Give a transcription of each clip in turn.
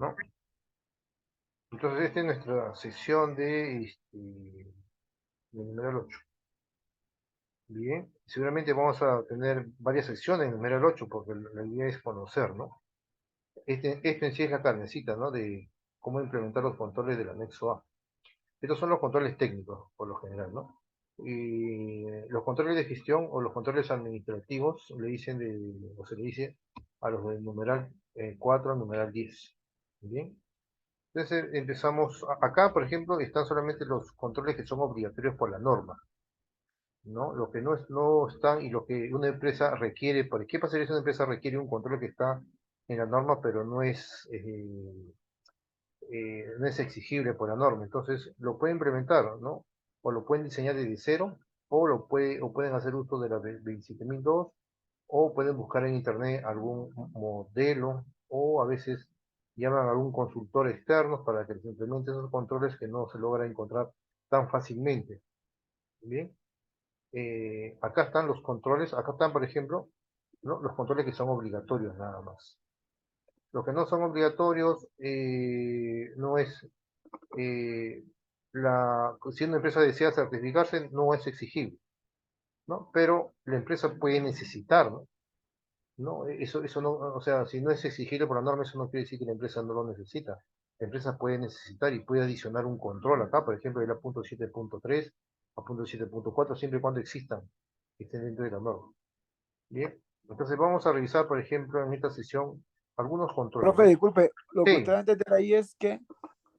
¿no? Entonces, esta es nuestra sesión de numeral 8. Bien, seguramente vamos a tener varias secciones en numeral 8 porque la idea es conocer, ¿no? Esto en sí es la carnecita, ¿no? De cómo implementar los controles del anexo A. Estos son los controles técnicos, por lo general, ¿no? Y los controles de gestión o los controles administrativos le dicen o se le dice a los del numeral 4 al numeral 10. Bien. Entonces empezamos, acá por ejemplo están solamente los controles que son obligatorios por la norma, ¿no? Lo que no están y lo que una empresa requiere, ¿por qué pasaría si una empresa requiere un control que está en la norma pero no es exigible por la norma? Entonces lo pueden implementar, ¿no? O lo pueden diseñar desde cero, o pueden hacer uso de la 27002, o pueden buscar en internet algún modelo, o a veces llaman a algún consultor externo para que les implemente esos controles que no se logra encontrar tan fácilmente. Bien, acá están los controles, acá están, por ejemplo, ¿no? Los controles que son obligatorios nada más. Los que no son obligatorios no es si una empresa desea certificarse, no es exigible, ¿no? Pero la empresa puede necesitar, ¿no? ¿No? Eso no, o sea, si no es exigible por la norma, eso no quiere decir que la empresa no lo necesita. La empresa puede necesitar y puede adicionar un control acá, por ejemplo, de la punto 7.3 a punto 7.4, siempre y cuando existan, que estén dentro de la norma. Bien, entonces vamos a revisar, por ejemplo, en esta sesión, algunos controles, Profe, ¿no? disculpe, lo que Sí, usted antes de ahí es que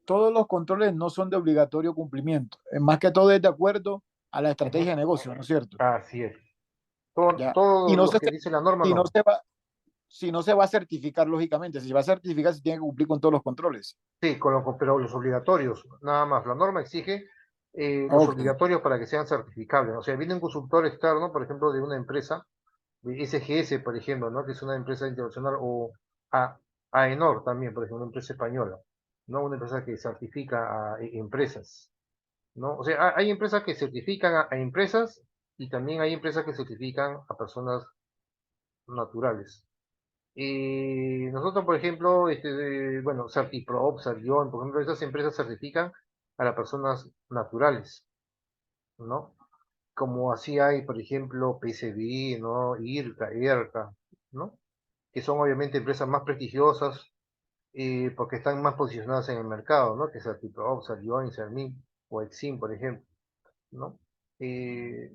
todos los controles no son de obligatorio cumplimiento. Más que todo es de acuerdo a la ujú, estrategia de negocio, ¿no es cierto? así es. Ya. Y Todos no los se, que dice la norma, y no no. se va, si no se va a certificar, lógicamente. Si se va a certificar, se tiene que cumplir con todos los controles. Sí, pero los obligatorios, nada más. La norma exige los Ok. obligatorios para que sean certificables. O sea, viene un consultor externo, por ejemplo, de una empresa, de SGS, por ejemplo, ¿no? Que es una empresa internacional, o a, AENOR también, por ejemplo, una empresa española, ¿no? Una empresa que certifica a empresas, ¿no? O sea, hay empresas que certifican a empresas y también hay empresas que certifican a personas naturales. Y nosotros, por ejemplo, bueno, Certiprop, Cerdion, por ejemplo, esas empresas certifican a las personas naturales, ¿no? Como así hay, por ejemplo, PSB, ¿no? IRCA, ERCA, ¿no? Que son obviamente empresas más prestigiosas porque están más posicionadas en el mercado, ¿no? Que Certiprop, Cerdion, Cermin o Exim, por ejemplo, ¿no? Eh,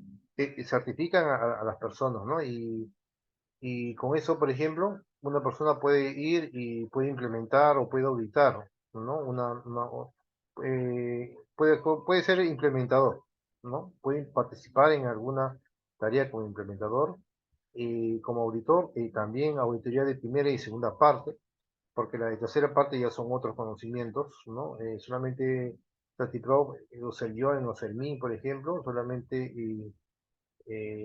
Certifican a las personas, ¿no? Y con eso, por ejemplo, una persona puede ir y puede implementar o puede auditar, ¿no? Puede ser implementador, ¿no? Puede participar en alguna tarea como implementador, y como auditor, y también auditoría de primera y segunda parte, porque la de tercera parte ya son otros conocimientos, ¿no? Solamente Certiprov, o Celion o Celmin, por ejemplo, solamente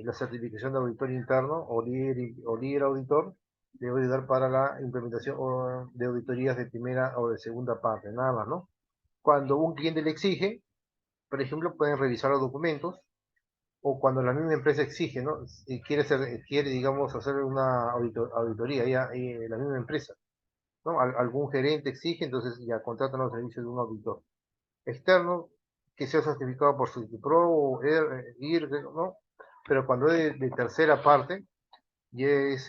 la certificación de auditor interno o líder auditor debe ayudar para la implementación de auditorías de primera o de segunda parte, nada más, ¿no? Cuando un cliente le exige, por ejemplo, pueden revisar los documentos, o cuando la misma empresa exige, ¿no? Y quiere, digamos, hacer una auditoría, ya, la misma empresa, ¿no? Algún gerente exige, entonces ya contratan los servicios de un auditor externo que sea certificado por CITIPRO o IR, ¿no? Pero cuando es de tercera parte, ya es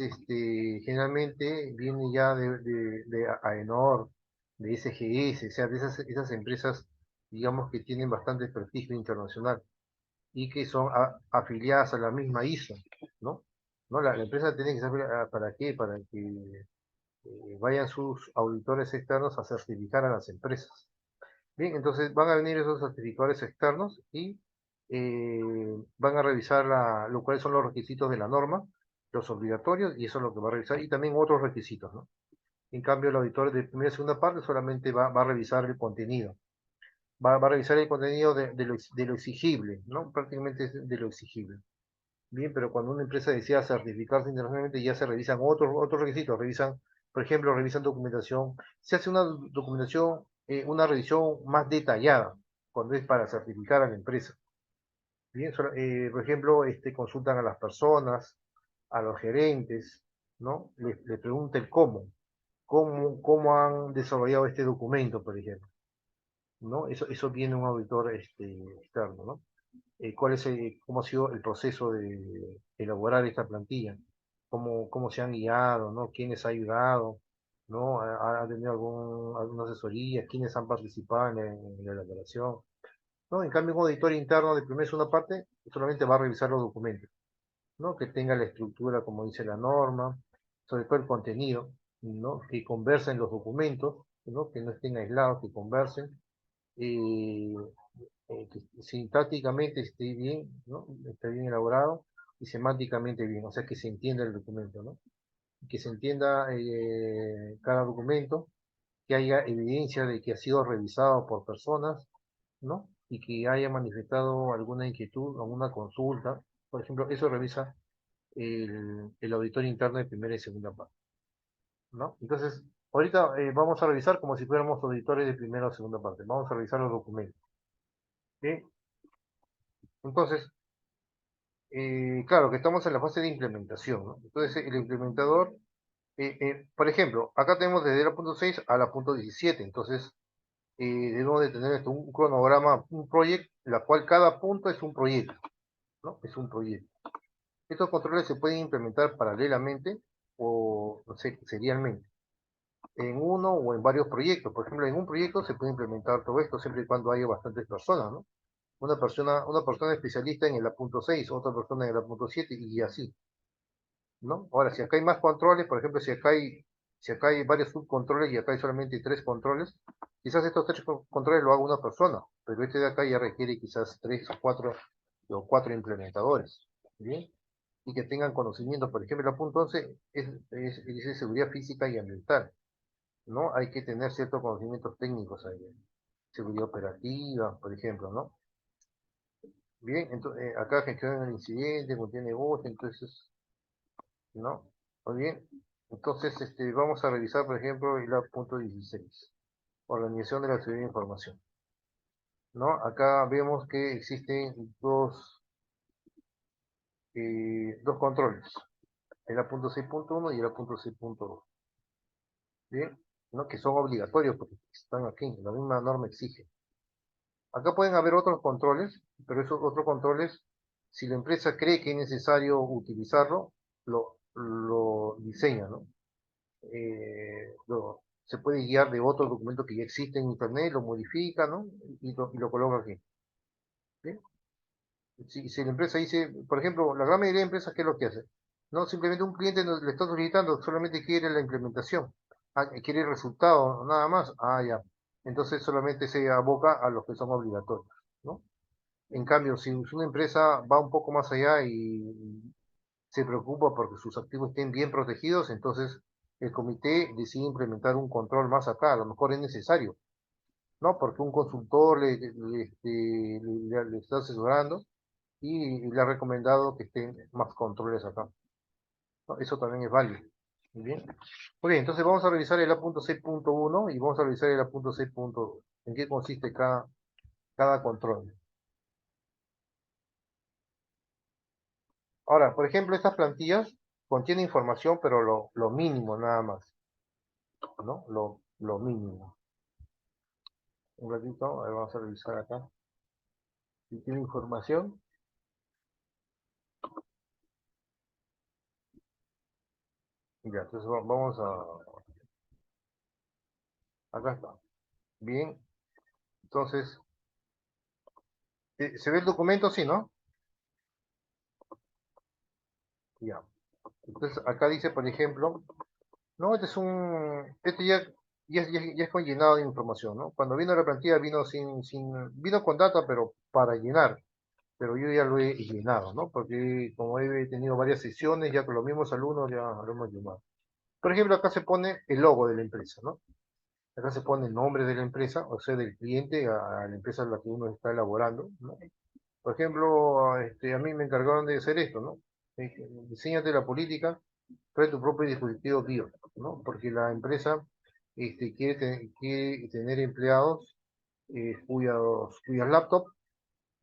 generalmente viene ya de AENOR, de SGS, o sea, de esas empresas, digamos, que tienen bastante prestigio internacional y que son afiliadas a la misma ISO, ¿no? ¿No? La empresa tiene que saber para qué, para que vayan sus auditores externos a certificar a las empresas. Bien, entonces van a venir esos certificadores externos y van a revisar cuáles son los requisitos de la norma, los obligatorios, y eso es lo que va a revisar, y también otros requisitos, ¿no? En cambio, el auditor de primera y segunda parte solamente va a revisar el contenido. Va a revisar el contenido de lo exigible, ¿no? Prácticamente es de lo exigible. Bien, pero cuando una empresa desea certificarse internacionalmente, ya se revisan otros requisitos. Revisan, por ejemplo, revisan documentación. Se hace una documentación, una revisión más detallada cuando es para certificar a la empresa. Bien, por ejemplo, consultan a las personas, a los gerentes, ¿no? Le pregunta el cómo. cómo han desarrollado este documento, por ejemplo, ¿no? Eso viene un auditor externo, ¿no? Cómo ha sido el proceso de elaborar esta plantilla, cómo se han guiado, ¿no? ¿Quiénes ha ayudado? ¿No? ¿Ha tenido alguna asesoría? ¿Quiénes han participado en la elaboración? ¿No? En cambio, un auditor interno de primera y segunda parte solamente va a revisar los documentos, ¿no? Que tenga la estructura como dice la norma, sobre todo el contenido, ¿no? Que conversen los documentos, ¿no? Que no estén aislados, que conversen, eh, que sintácticamente esté bien, ¿no? Esté bien elaborado y semánticamente bien, o sea, que se entienda el documento, ¿no? Que se entienda cada documento, que haya evidencia de que ha sido revisado por personas, ¿no? Y que haya manifestado alguna inquietud, alguna consulta. Por ejemplo, eso revisa el auditor interno de primera y segunda parte, ¿no? Entonces, ahorita vamos a revisar como si fuéramos auditores de primera o segunda parte. Vamos a revisar los documentos, ¿sí? Entonces, claro que estamos en la fase de implementación, ¿no? Entonces, el implementador, por ejemplo, acá tenemos desde la punto 6 a la punto 17, entonces debemos de tener un cronograma, un proyecto, la cual cada punto es un proyecto, ¿no? Es un proyecto. Estos controles se pueden implementar paralelamente o serialmente, en uno o en varios proyectos. Por ejemplo, en un proyecto se puede implementar todo esto siempre y cuando haya bastantes personas, ¿no? Una persona especialista en el punto 6, otra persona en el punto 7 y así, ¿no? Ahora, si acá hay más controles, por ejemplo, si acá hay varios subcontroles y acá hay solamente 3 controles, quizás estos 3 controles lo haga una persona, pero este de acá ya requiere quizás 3 o 4 implementadores, ¿bien? Y que tengan conocimiento. Por ejemplo, el punto 11 dice seguridad física y ambiental, ¿no? Hay que tener ciertos conocimientos técnicos ahí. Seguridad operativa, por ejemplo, ¿no? Bien, entonces, acá gestiona el incidente, contiene voz, entonces, ¿no? Muy bien. Entonces, vamos a revisar, por ejemplo, el punto 16, organización de la seguridad de información, ¿no? Acá vemos que existen dos controles, el punto 6.1 y el punto 6.2, ¿bien? ¿No? Que son obligatorios porque están aquí, la misma norma exige. Acá pueden haber otros controles, pero esos otros controles, si la empresa cree que es necesario utilizarlo, lo diseña, ¿no? Se puede guiar de otro documento que ya existe en internet, lo modifica, ¿no? Y lo coloca aquí. ¿Sí? Si la empresa dice, por ejemplo, la gran mayoría de empresas, ¿qué es lo que hace? No, simplemente un cliente le está solicitando, solamente quiere la implementación, quiere el resultado, nada más, ya. Entonces solamente se aboca a los que son obligatorios, ¿no? En cambio, si una empresa va un poco más allá y se preocupa porque sus activos estén bien protegidos, entonces el comité decide implementar un control más acá, a lo mejor es necesario, ¿no? Porque un consultor le está asesorando y le ha recomendado que estén más controles acá, ¿no? Eso también es válido. Muy bien. Muy bien, entonces vamos a revisar el A.6.1 y vamos a revisar el A.6.2. ¿En qué consiste cada control? Ahora, por ejemplo, estas plantillas contienen información, pero lo mínimo nada más, ¿no? Lo mínimo. Un ratito, a ver, vamos a revisar acá. Si tiene información, ya, entonces vamos acá está. Bien, entonces, ¿se ve el documento? Sí, ¿no? Ya. Entonces, acá dice, por ejemplo, no, este ya es con llenado de información, ¿no? Cuando vino la plantilla vino con data, pero para llenar, pero yo ya lo he llenado, ¿no? Porque como he tenido varias sesiones, ya con los mismos alumnos ya lo hemos llenado. Por ejemplo, acá se pone el logo de la empresa, ¿no? Acá se pone el nombre de la empresa, o sea, del cliente a la empresa a la que uno está elaborando, ¿no? Por ejemplo, a mí me encargaron de hacer esto, ¿no? Diseñate la política, trae tu propio dispositivo BIOS, ¿no? Porque la empresa quiere tener empleados cuyas laptops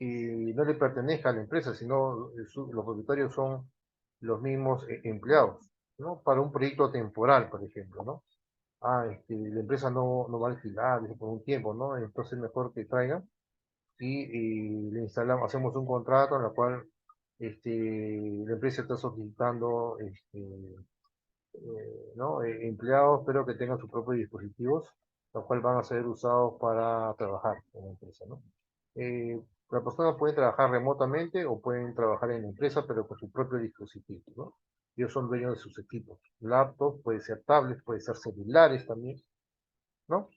no le pertenezca a la empresa, sino los propietarios son los mismos empleados, ¿no? Para un proyecto temporal, por ejemplo, ¿no? la empresa no va a alquilar dice, por un tiempo, ¿no? Entonces mejor que traigan y le instalamos, hacemos un contrato en el cual la empresa está solicitando ¿no? Empleados, pero que tengan sus propios dispositivos, los cuales van a ser usados para trabajar en la empresa, ¿no? Eh, las personas pueden trabajar remotamente o pueden trabajar en la empresa, pero con su propio dispositivo, ¿no? Ellos son dueños de sus equipos. Laptops, puede ser tablets, puede ser celulares también, ¿no?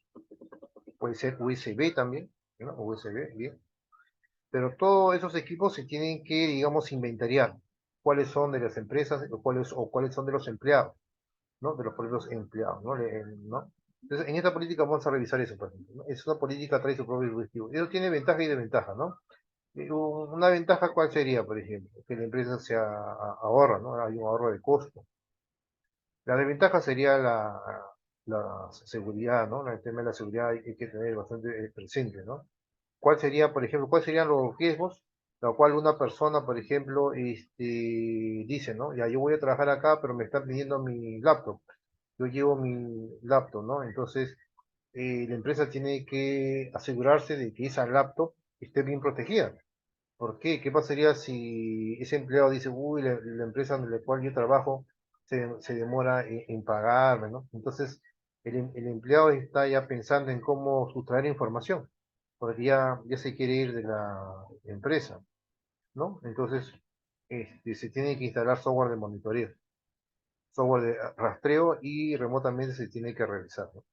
Puede ser USB también, ¿no? USB, bien. Pero todos esos equipos se tienen que, digamos, inventariar. Cuáles son de las empresas o cuáles son de los empleados, ¿no? De los propios empleados, ¿no? ¿no? Entonces, en esta política vamos a revisar eso, por ejemplo, ¿no? Es una política trae su propio dispositivo. Eso tiene ventaja y desventaja, ¿no? Una ventaja, ¿cuál sería, por ejemplo? Que la empresa se ahorra, ¿no? Hay un ahorro de costo. La desventaja sería la seguridad, ¿no? El tema de la seguridad hay que tener bastante presente, ¿no? ¿Cuál sería, por ejemplo, cuáles serían los riesgos? Lo cual una persona, por ejemplo, dice, ¿no? Ya yo voy a trabajar acá, pero me están pidiendo mi laptop. Yo llevo mi laptop, ¿no? Entonces, la empresa tiene que asegurarse de que esa laptop esté bien protegida. ¿Por qué? ¿Qué pasaría si ese empleado dice, uy, la empresa en la cual yo trabajo se demora en pagarme, ¿no? Entonces, el empleado está ya pensando en cómo sustraer información, porque ya se quiere ir de la empresa, ¿no? Entonces, se tiene que instalar software de monitoreo, software de rastreo y remotamente se tiene que realizar, ¿no?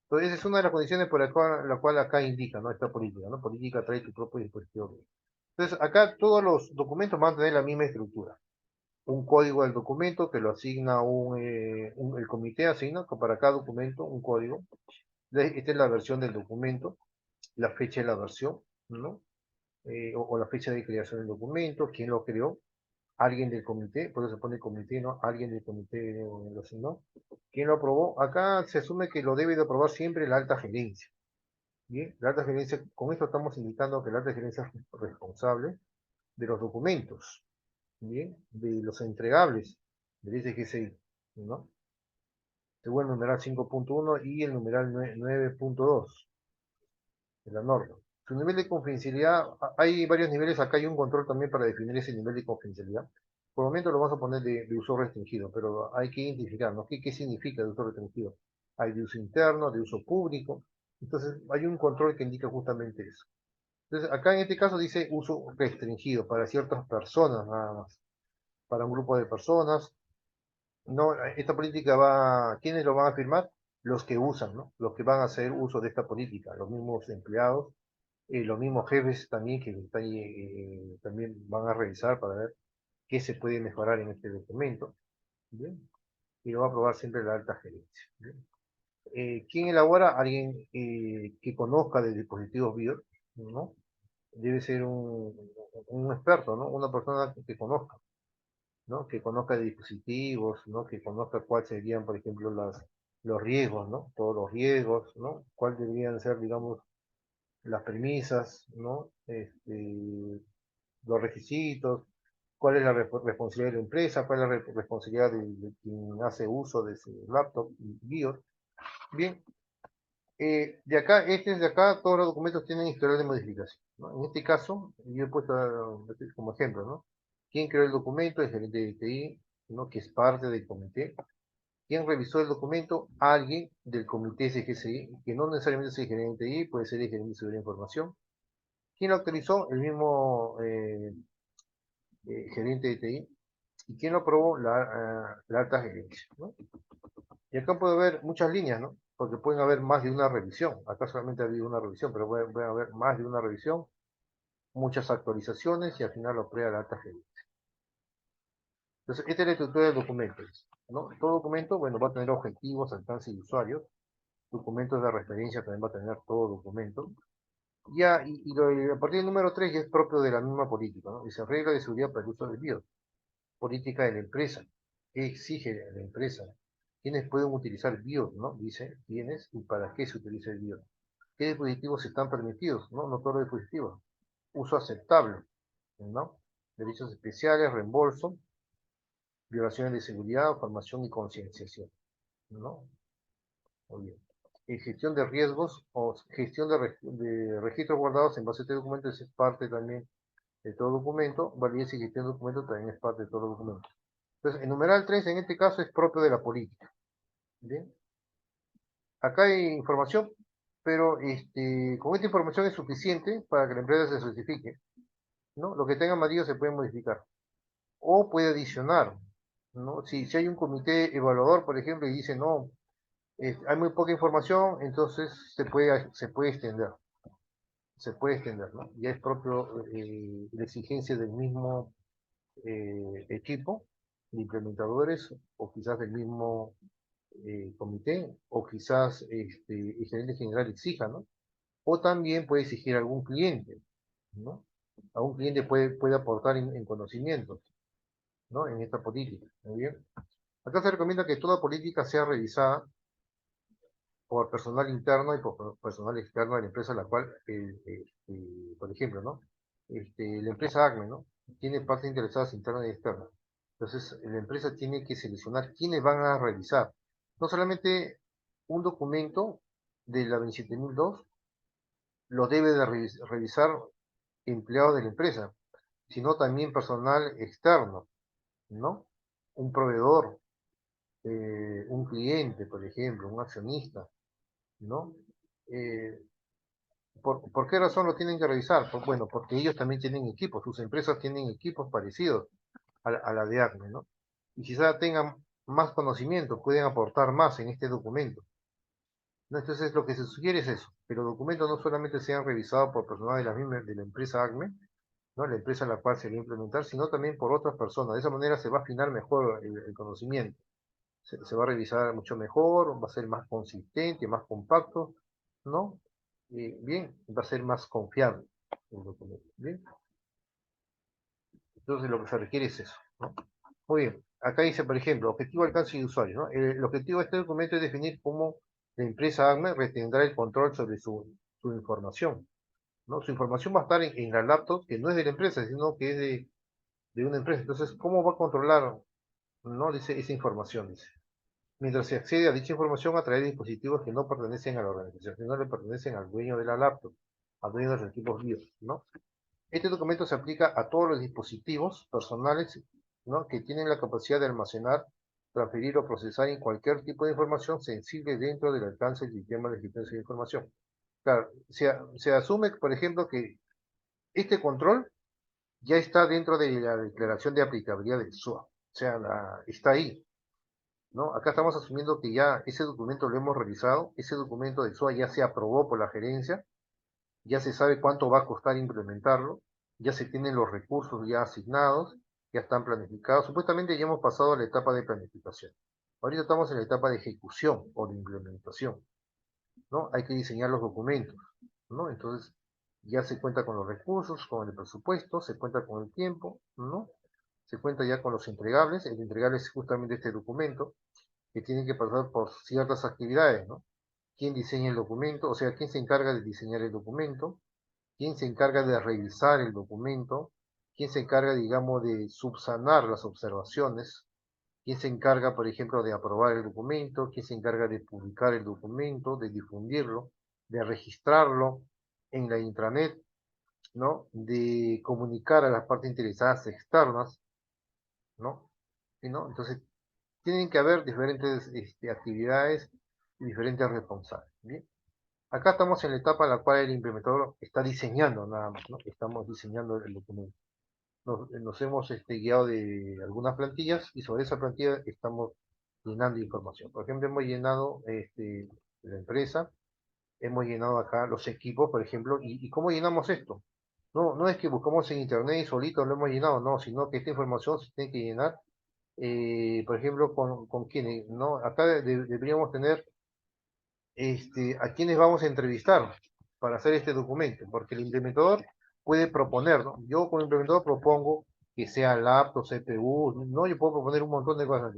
Entonces, esa es una de las condiciones por la cual acá indica, ¿no? Esta política, ¿no? Política trae tu propio dispositivo. Entonces, acá todos los documentos van a tener la misma estructura. Un código del documento que lo asigna el comité, asigna para cada documento un código. Esta es la versión del documento, la fecha de la versión, ¿no? O la fecha de creación del documento, quién lo creó, alguien del comité, por eso se pone comité, ¿no? Alguien del comité lo asignó. ¿Quién lo aprobó? Acá se asume que lo debe de aprobar siempre la alta gerencia. Bien, la alta gerencia, con esto estamos indicando que la alta gerencia es responsable de los documentos, bien, de los entregables del SGCI, ¿no? Según el numeral 5.1 y el numeral 9.2 de la norma. Su nivel de confidencialidad, hay varios niveles, acá hay un control también para definir ese nivel de confidencialidad. Por el momento lo vamos a poner de uso restringido, pero hay que identificar, ¿no? ¿Qué significa de uso restringido? Hay de uso interno, de uso público, entonces hay un control que indica justamente eso. Entonces, acá en este caso dice uso restringido para ciertas personas nada más, para un grupo de personas. No, esta política ¿quiénes lo van a firmar? Los que usan, ¿no? Los que van a hacer uso de esta política, los mismos empleados, los mismos jefes también que también van a revisar para ver qué se puede mejorar en este documento, ¿bien? Y lo va a aprobar siempre la alta gerencia, ¿bien? ¿Quién elabora? Alguien que conozca de dispositivos BIOS, ¿no? Debe ser un experto, ¿no? Una persona que conozca, ¿no? Que conozca de dispositivos, ¿no? Que conozca cuáles serían, por ejemplo, los riesgos, ¿no? Todos los riesgos, ¿no? Cuáles deberían ser, digamos, las premisas, ¿no? Los requisitos, cuál es la responsabilidad de la empresa, cuál es la responsabilidad de quien hace uso de su laptop y BIOS. Bien, de acá, todos los documentos tienen historial de modificación, ¿no? En este caso, yo he puesto como ejemplo, ¿no? ¿Quién creó el documento? El gerente de TI, ¿no? Que es parte del comité. ¿Quién revisó el documento? Alguien del comité CGCI, que no necesariamente es el gerente de TI, puede ser el gerente de seguridad de información. ¿Quién lo autorizó? El mismo gerente de TI. ¿Y quién lo aprobó? La alta gerencia, ¿no? Y acá puede haber muchas líneas, ¿no? Porque pueden haber más de una revisión. Acá solamente ha habido una revisión, pero puede haber más de una revisión, muchas actualizaciones y al final lo aprueba la alta gerencia. Entonces, esta es la estructura del documento, ¿no? Todo documento, bueno, va a tener objetivos, alcance y usuarios. Documentos de referencia también va a tener todo documento. Ya, a partir del número 3 ya es propio de la misma política, ¿no? Dice regla de seguridad para el uso del BIOS. Política de la empresa. ¿Qué exige la empresa? ¿Quiénes pueden utilizar BIOS, no? Dice, ¿quiénes y para qué se utiliza el BIOS? ¿Qué dispositivos están permitidos? No, no todos los dispositivos. Uso aceptable, ¿no? Derechos especiales, reembolso, violaciones de seguridad, formación y concienciación, ¿no? Muy bien. Gestión de riesgos o gestión de registros guardados en base a este documento es parte también de todo documento. Validez y gestión de documento también es parte de todo documento. Entonces, el numeral 3 en este caso es propio de la política. Bien. Acá hay información, pero con esta información es suficiente para que la empresa se certifique, ¿no? Lo que tenga amarillo se puede modificar o puede adicionar, ¿no? Si hay un comité evaluador, por ejemplo, y dice, no, hay muy poca información, entonces se puede extender, ¿no? Ya es propio la exigencia del mismo equipo de implementadores o quizás del mismo comité o quizás el gerente general exija, ¿no? O también puede exigir a algún cliente, ¿no? Algún cliente puede aportar en conocimientos, ¿no? En esta política, ¿muy bien? Acá se recomienda que toda política sea revisada por personal interno y por personal externo de la empresa, la cual, por ejemplo, ¿no? La empresa ACME, ¿no? Tiene partes interesadas internas y externas. Entonces, la empresa tiene que seleccionar quiénes van a revisar. No solamente un documento de la 27002 lo debe de revisar empleados de la empresa, sino también personal externo, ¿no? Un proveedor, un cliente, por ejemplo, un accionista, ¿no? Eh, ¿Por qué razón lo tienen que revisar? Pues, bueno, porque ellos también tienen equipos, sus empresas tienen equipos parecidos a la de ACME, ¿no? Y quizá tengan más conocimiento, pueden aportar más en este documento, ¿no? Entonces lo que se sugiere es eso, que los documentos no solamente sean revisados por personal de la empresa ACME, ¿no? La empresa en la cual se va a implementar, sino también por otras personas. De esa manera se va a afinar mejor el conocimiento. Se va a revisar mucho mejor, va a ser más consistente, más compacto, ¿no? Bien, va a ser más confiable el documento. Bien, entonces lo que se requiere es eso, ¿no? Muy bien, acá dice, por ejemplo, objetivo, alcance y usuario, ¿no? El objetivo de este documento es definir cómo la empresa ACME retendrá el control sobre su información, ¿no? Su información va a estar en la laptop, que no es de la empresa, sino que es de una empresa. Entonces, ¿cómo va a controlar, no? Dice esa información, dice. Mientras se accede a dicha información a través de dispositivos que no pertenecen a la organización, sino le pertenecen al dueño de la laptop, al dueño de los equipos BIOS, ¿no? Este documento se aplica a todos los dispositivos personales, ¿no? Que tienen la capacidad de almacenar, transferir o procesar en cualquier tipo de información sensible dentro del alcance del sistema de gestión de información. Claro, se asume, por ejemplo, que este control ya está dentro de la declaración de aplicabilidad del SUA, o sea, está ahí, ¿no? Acá estamos asumiendo que ya ese documento lo hemos revisado, ese documento del SUA ya se aprobó por la gerencia, ya se sabe cuánto va a costar implementarlo, ya se tienen los recursos ya asignados, ya están planificados, supuestamente ya hemos pasado a la etapa de planificación. Ahorita estamos en la etapa de ejecución o de implementación, ¿no? Hay que diseñar los documentos, ¿no? Entonces, ya se cuenta con los recursos, con el presupuesto, se cuenta con el tiempo, ¿no? Se cuenta ya con los entregables, el entregable es justamente este documento, que tiene que pasar por ciertas actividades, ¿no? ¿Quién diseña el documento? O sea, ¿quién se encarga de diseñar el documento? ¿Quién se encarga de revisar el documento? ¿Quién se encarga, digamos, de subsanar las observaciones? ¿Quién se encarga, por ejemplo, de aprobar el documento? ¿Quién se encarga de publicar el documento, de difundirlo, de registrarlo en la intranet, ¿no? De comunicar a las partes interesadas externas, ¿no? ¿No? Entonces, tienen que haber diferentes actividades y diferentes responsables. ¿Bien? Acá estamos en la etapa en la cual el implementador está diseñando nada más, ¿no? Estamos diseñando el documento. Nos hemos guiado de algunas plantillas y sobre esa plantilla estamos llenando información. Por ejemplo, hemos llenado la empresa, hemos llenado acá los equipos, por ejemplo, y ¿cómo llenamos esto? No es que buscamos en internet y solito lo hemos llenado, no, sino que esta información se tiene que llenar, por ejemplo, con quiénes, ¿no? Acá deberíamos tener a quiénes vamos a entrevistar para hacer este documento, porque el implementador puede proponer, ¿no? Yo como implementador propongo que sea laptop, CPU, no, yo puedo proponer un montón de cosas,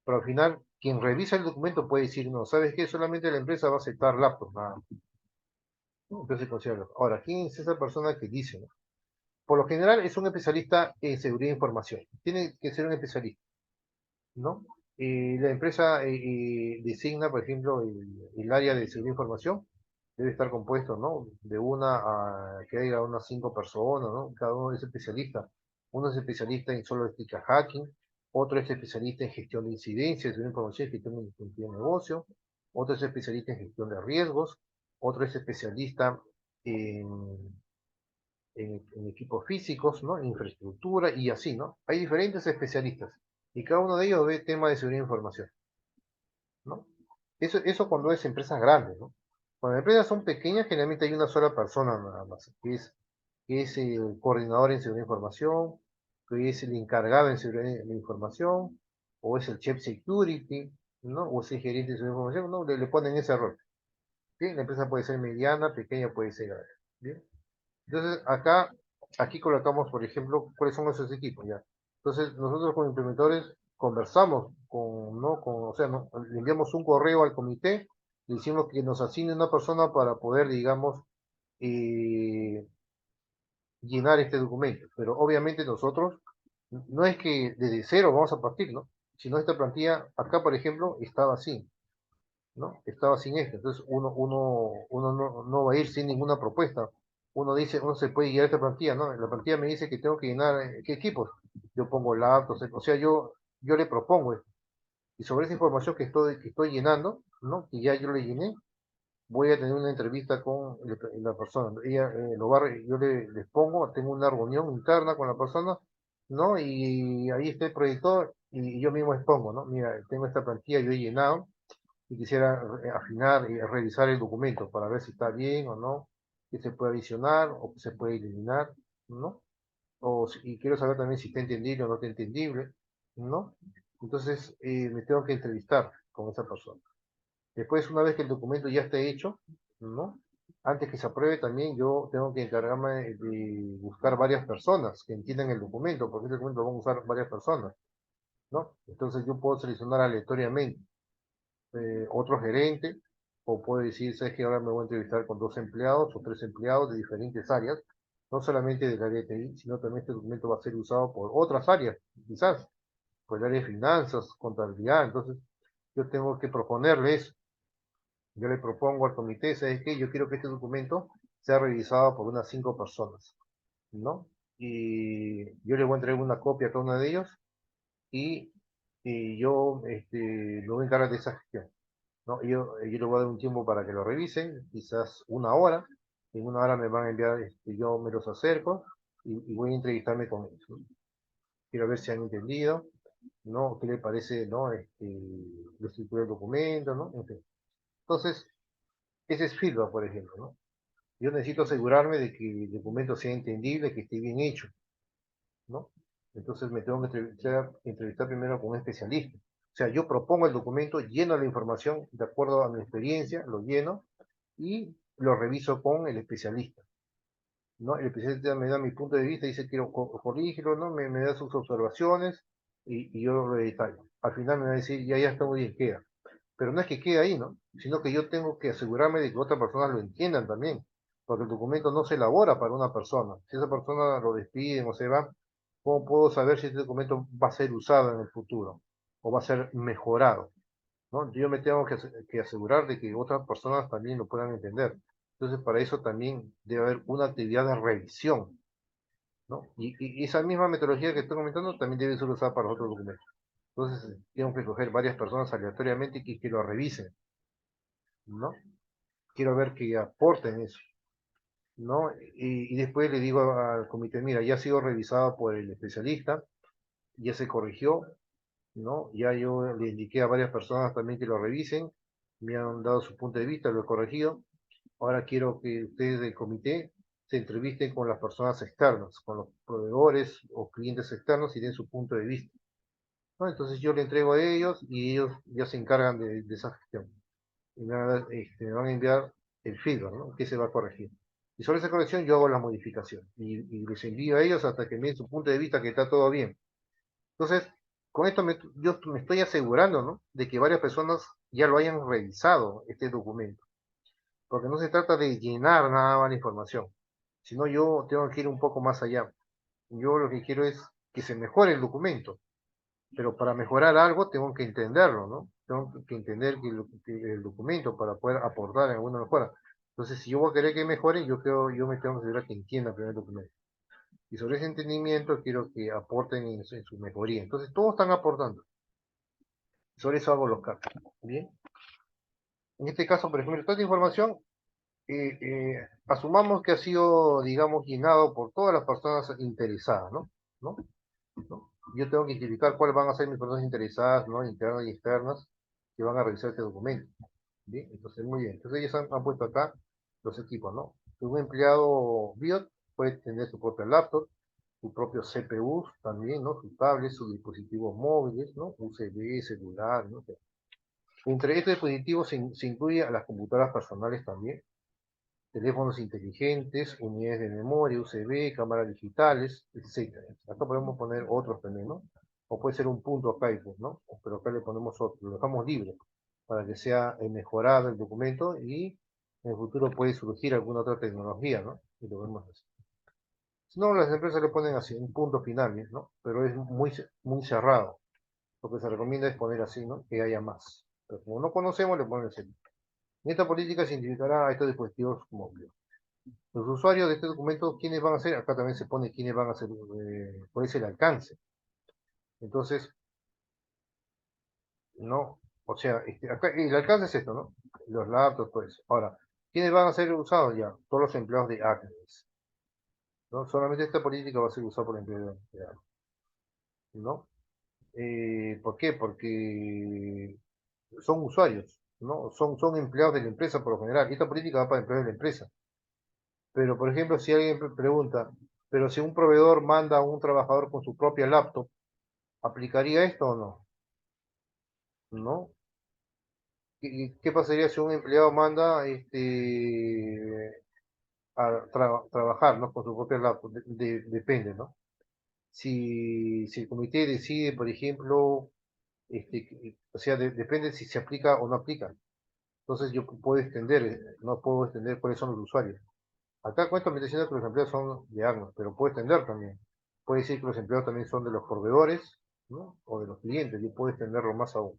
pero al final quien revisa el documento puede decir, no, ¿sabes qué? Solamente la empresa va a aceptar laptop, nada. Entonces considera. Ahora, ¿quién es esa persona que dice, no? Por lo general es un especialista en seguridad de información, tiene que ser un especialista, ¿no? La empresa designa, por ejemplo, el área de seguridad de información, debe estar compuesto, ¿no? De una a que haya unas 5 personas, ¿no? Cada uno es especialista. Uno es especialista en solo estica hacking, otro es especialista en gestión de incidencias, de información, gestión de negocio, otro es especialista en gestión de riesgos, otro es especialista en, en equipos físicos, ¿no? En infraestructura y así, ¿no? Hay diferentes especialistas y cada uno de ellos ve tema de seguridad de información, ¿no? Eso cuando es empresas grandes, ¿no? Cuando las empresas son pequeñas, generalmente hay una sola persona nada más, que es el coordinador en seguridad de información, que es el encargado en seguridad de información, o es el Chief Security, ¿no? O es el gerente de seguridad de información, ¿no? Le ponen ese rol. ¿Sí? La empresa puede ser mediana, pequeña, puede ser grande. ¿Bien? Entonces, aquí colocamos, por ejemplo, cuáles son esos equipos, ¿ya? Entonces, nosotros como implementadores conversamos ¿no? O sea, le enviamos un correo al comité, le decimos que nos asigne una persona para poder, digamos, eh, llenar este documento. Pero obviamente nosotros, no es que desde cero vamos a partir, ¿no? Sino esta plantilla, acá, por ejemplo, estaba así, ¿no? Estaba sin esto. Entonces uno no va a ir sin ninguna propuesta. Uno dice, uno se puede guiar esta plantilla, ¿no? La plantilla me dice que tengo que llenar, ¿qué equipos? Yo pongo laptops, o sea, yo le propongo esto. Y sobre esa información que estoy llenando, ¿no? Que ya yo le llené, voy a tener una entrevista con la persona. Ella, yo les pongo, tengo una reunión interna con la persona, ¿no? Y ahí está el proyector y yo mismo expongo, ¿no? Mira, tengo esta plantilla, yo he llenado, y quisiera afinar y revisar el documento para ver si está bien o no, que se puede adicionar o que se puede eliminar, ¿no? Y quiero saber también si está entendible o no está entendible, ¿no? Entonces me tengo que entrevistar con esa persona. Después, una vez que el documento ya esté hecho, ¿no? Antes que se apruebe también yo tengo que encargarme de buscar varias personas que entiendan el documento, porque este documento lo van a usar varias personas, ¿no? Entonces yo puedo seleccionar aleatoriamente otro gerente, o puede decir, sabes que ahora me voy a entrevistar con 2 empleados o 3 empleados de diferentes áreas, no solamente del área de TI, sino también este documento va a ser usado por otras áreas, quizás, por el área de finanzas, contabilidad, entonces yo tengo que proponerle eso. Yo le propongo al comité, ¿sabes qué? Yo quiero que este documento sea revisado por unas 5 personas, ¿no? Y yo le voy a entregar una copia a cada uno de ellos y, y yo me voy a encargar de esa gestión. ¿No? Yo le voy a dar un tiempo para que lo revisen, quizás 1 hora. En 1 hora me van a enviar, yo me los acerco y voy a entrevistarme con ellos, ¿no? Quiero ver si han entendido, ¿no? ¿Qué le parece, ¿no? La estructura del documento, ¿no? En fin. Entonces, ese es feedback, por ejemplo, ¿no? Yo necesito asegurarme de que el documento sea entendible, que esté bien hecho, ¿no? Entonces me tengo que entrevistar primero con un especialista. O sea, yo propongo el documento, lleno la información de acuerdo a mi experiencia, lo lleno y lo reviso con el especialista, ¿no? El especialista me da mi punto de vista, dice quiero corregirlo, ¿no? Me da sus observaciones y yo lo detallo. Al final me va a decir, ya está muy bien, queda. Pero no es que quede ahí, ¿no? Sino que yo tengo que asegurarme de que otras personas lo entiendan también, porque el documento no se elabora para una persona. Si esa persona lo despiden o se va, ¿cómo puedo saber si este documento va a ser usado en el futuro o va a ser mejorado? ¿No? Yo me tengo que asegurar de que otras personas también lo puedan entender. Entonces, para eso también debe haber una actividad de revisión, ¿no? Y esa misma metodología que estoy comentando también debe ser usada para otros documentos. Entonces, tengo que escoger varias personas aleatoriamente que lo revisen, ¿no? Quiero ver que aporten eso, ¿no? Y después le digo al comité, mira, ya ha sido revisado por el especialista, ya se corrigió, ¿no? Ya yo le indiqué a varias personas también que lo revisen, me han dado su punto de vista, lo he corregido. Ahora quiero que ustedes del comité se entrevisten con las personas externas, con los proveedores o clientes externos y den su punto de vista, ¿no? Entonces yo le entrego a ellos y ellos ya se encargan de esa gestión. Y me van a enviar el feedback, ¿no? Que se va a corregir. Y sobre esa corrección yo hago la modificación y les envío a ellos hasta que me den su punto de vista que está todo bien. Entonces, con esto yo me estoy asegurando, ¿no? De que varias personas ya lo hayan revisado este documento. Porque no se trata de llenar nada más la información, sino yo tengo que ir un poco más allá. Yo lo que quiero es que se mejore el documento, pero para mejorar algo tengo que entenderlo, ¿no? Tengo que entender que el documento para poder aportar en alguna mejora. Entonces, si yo voy a querer que mejore, yo me tengo que asegurar que entienda primero el documento. Y sobre ese entendimiento quiero que aporten en su mejoría. Entonces, todos están aportando. Sobre eso hago los cambios. Bien. En este caso, por ejemplo, toda esta información, asumamos que ha sido, digamos, llenado por todas las personas interesadas, ¿no? ¿No? ¿No? Yo tengo que identificar cuáles van a ser mis personas interesadas, ¿no? Internas y externas, que van a revisar este documento. Bien, entonces, muy bien. Entonces, ellos han puesto acá los equipos, ¿no? Un empleado BIOT puede tener su propia laptop, su propio CPU también, ¿no? Sus tablets, sus dispositivos móviles, ¿no? USB, celular, ¿no? Entre estos dispositivos se incluye a las computadoras personales también, teléfonos inteligentes, unidades de memoria, USB, cámaras digitales, etcétera. Acá podemos poner otros también, ¿no? O puede ser un punto acá, ¿no? Pero acá le ponemos otro, lo dejamos libre para que sea mejorado el documento y en el futuro puede surgir alguna otra tecnología, ¿no? Y lo vemos así. Si no, las empresas le ponen así, un punto final, ¿no? Pero es muy cerrado. Lo que se recomienda es poner así, ¿no? Que haya más. Pero como no conocemos, le ponen así. En esta política se identificará a estos dispositivos como los usuarios de este documento, ¿quiénes van a ser? Acá también se pone quiénes van a ser, cuál es el alcance. Entonces, no, o sea, acá el alcance es esto, ¿no? Los laptops, todo eso. Ahora, ¿quiénes van a ser usados ya? Todos los empleados de Agnes, ¿no? Solamente esta política va a ser usada por empleados de Agnes, ¿no? ¿Por qué? Porque son usuarios, ¿no? Son empleados de la empresa por lo general. Y esta política va para empleados de la empresa. Pero, por ejemplo, si alguien pregunta, pero si un proveedor manda a un trabajador con su propia laptop, ¿aplicaría esto o no? ¿No? ¿Qué pasaría si un empleado manda a trabajar, ¿no? Con su propia laptop? Depende, ¿no? Si el comité decide, por ejemplo, o sea, depende si se aplica o no aplica. Entonces yo puedo extender, no puedo extender cuáles son los usuarios. Acá cuento me diciendo que los empleados son de Agnos, pero puedo extender también. Puede decir que los empleados también son de los proveedores, ¿no? O de los clientes, yo puedo extenderlo más aún.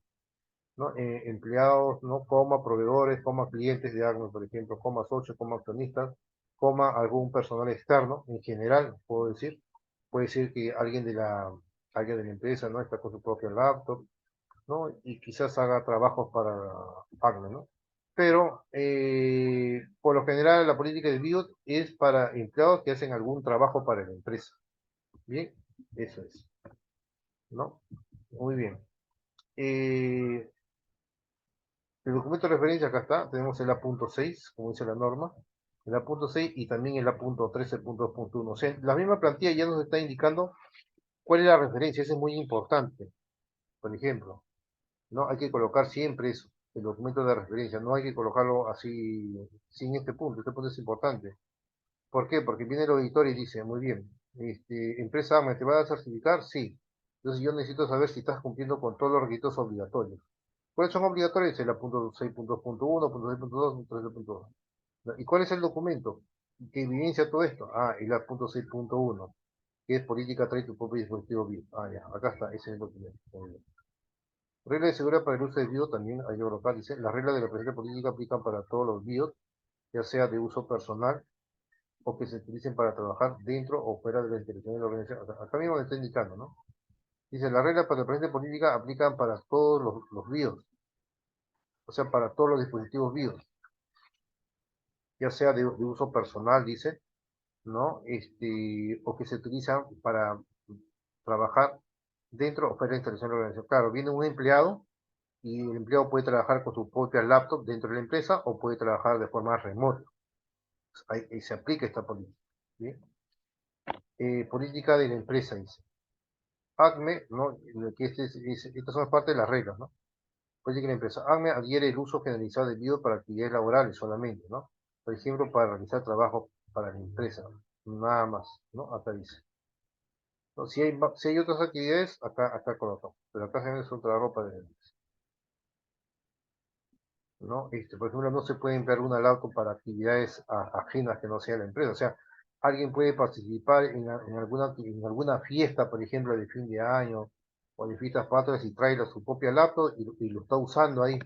¿No? Empleados, ¿no? Coma proveedores, coma clientes de Agnos, por ejemplo, coma socios, coma accionistas, coma algún personal externo, en general, puedo decir. Puede ser que alguien de la empresa, ¿no? Está con su propio laptop, ¿no? Y quizás haga trabajos para Agnos, ¿no? Pero por lo general la política de BIOT es para empleados que hacen algún trabajo para la empresa. Bien, eso es, ¿no? Muy bien. El documento de referencia acá está, tenemos el A.6, como dice la norma, el A.6 y también el A.13.2.1. O sea, la misma plantilla ya nos está indicando cuál es la referencia, eso es muy importante. Por ejemplo, ¿no? Hay que colocar siempre eso, el documento de referencia, no hay que colocarlo así sin este punto es importante. ¿Por qué? Porque viene el auditor y dice, muy bien, empresa AMA, ¿te va a certificar? Sí. Entonces yo necesito saber si estás cumpliendo con todos los requisitos obligatorios. ¿Cuáles son obligatorios? El punto 6.2.1, punto 6.2, punto 6.2. ¿Y cuál es el documento que evidencia todo esto? Ah, el punto 6.1, que es política trae tu propio dispositivo BIOS. Ah, ya, acá está, ese es el documento. Regla de seguridad para el uso de BIOS también hay local, dice, las reglas de la presente política aplican para todos los BIOS, ya sea de uso personal o que se utilicen para trabajar dentro o fuera de la institución de la organización. Acá mismo me está indicando, ¿no? Dice, las reglas para la presente política aplican para todos los BIOS, o sea, para todos los dispositivos BIOS, ya sea de uso personal, dice, ¿no? O que se utilizan para trabajar dentro o fuera de la instalación de la organización. Claro, viene un empleado y el empleado puede trabajar con su propia laptop dentro de la empresa o puede trabajar de forma remota. Ahí se aplica esta política. ¿Bien? Política de la empresa, dice. ACME, ¿no? Que estas son parte de las reglas, ¿no? Política de la empresa. ACME adhiere el uso generalizado de BIOS para actividades laborales solamente, ¿no? Por ejemplo, para realizar trabajo para la empresa, nada más, ¿no? Acá dice. ¿No? Si hay otras actividades, acá colocamos, pero acá se es un trabajo para la empresa. ¿No? Por ejemplo, no se puede emplear una laptop para actividades ajenas que no sea la empresa. O sea, alguien puede participar en alguna fiesta, por ejemplo, de fin de año, o de fiestas patrias y trae su propia laptop y lo está usando ahí,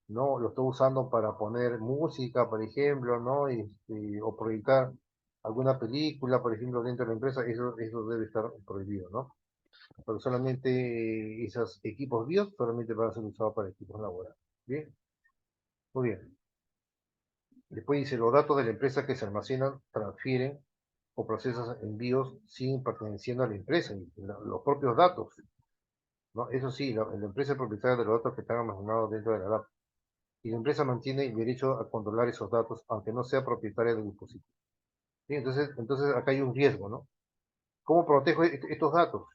¿no? Lo está usando para poner música, por ejemplo, ¿no? O proyectar alguna película, por ejemplo, dentro de la empresa, eso debe estar prohibido, ¿no? Pero solamente esos equipos BIOS solamente van a ser usados para equipos laborales. Bien, muy bien. Después dice, los datos de la empresa que se almacenan, transfieren o procesan en BIOS siguen perteneciendo a la empresa, los propios datos, ¿no? Eso sí, la empresa es propietaria de los datos que están almacenados dentro de la data. Y la empresa mantiene el derecho a controlar esos datos, aunque no sea propietaria del dispositivo. ¿Sí? Entonces acá hay un riesgo, ¿no? ¿Cómo protejo estos datos?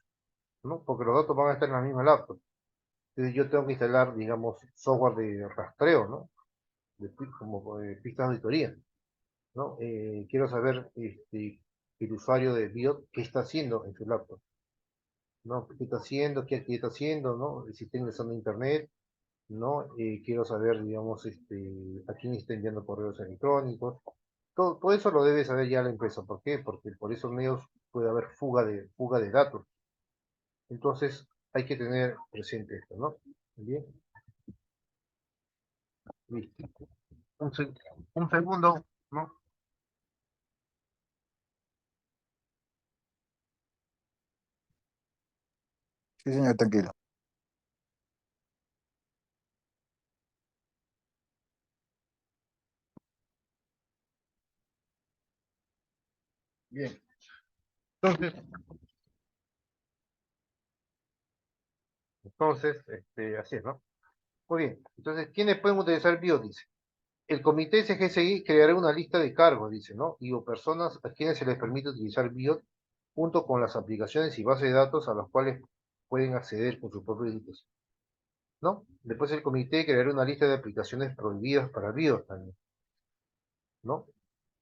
¿No? Porque los datos van a estar en la misma laptop. Entonces yo tengo que instalar, digamos, software de rastreo, ¿no? Como pistas de auditoría, ¿no? Quiero saber el usuario de BIOT qué está haciendo en su laptop, ¿no? ¿Qué está haciendo? ¿Qué está haciendo? ¿No? Si está ingresando a internet, ¿no? Quiero saber, digamos, a quién está enviando correos electrónicos. Todo eso lo debe saber ya la empresa. ¿Por qué? Porque por esos medios puede haber fuga de datos. Entonces, hay que tener presente esto, ¿no? Bien, listo. Un, se- un segundo, ¿no? Sí, señor, tranquilo. Bien. Entonces, así es, ¿no? Muy bien. Entonces, ¿quiénes pueden utilizar BIOS? Dice. El comité SGSI creará una lista de cargos, dice, ¿no? Y o personas a quienes se les permite utilizar BIOS junto con las aplicaciones y bases de datos a las cuales pueden acceder con su propio dispositivo, ¿no? Después el comité creará una lista de aplicaciones prohibidas para BIOS también, ¿no?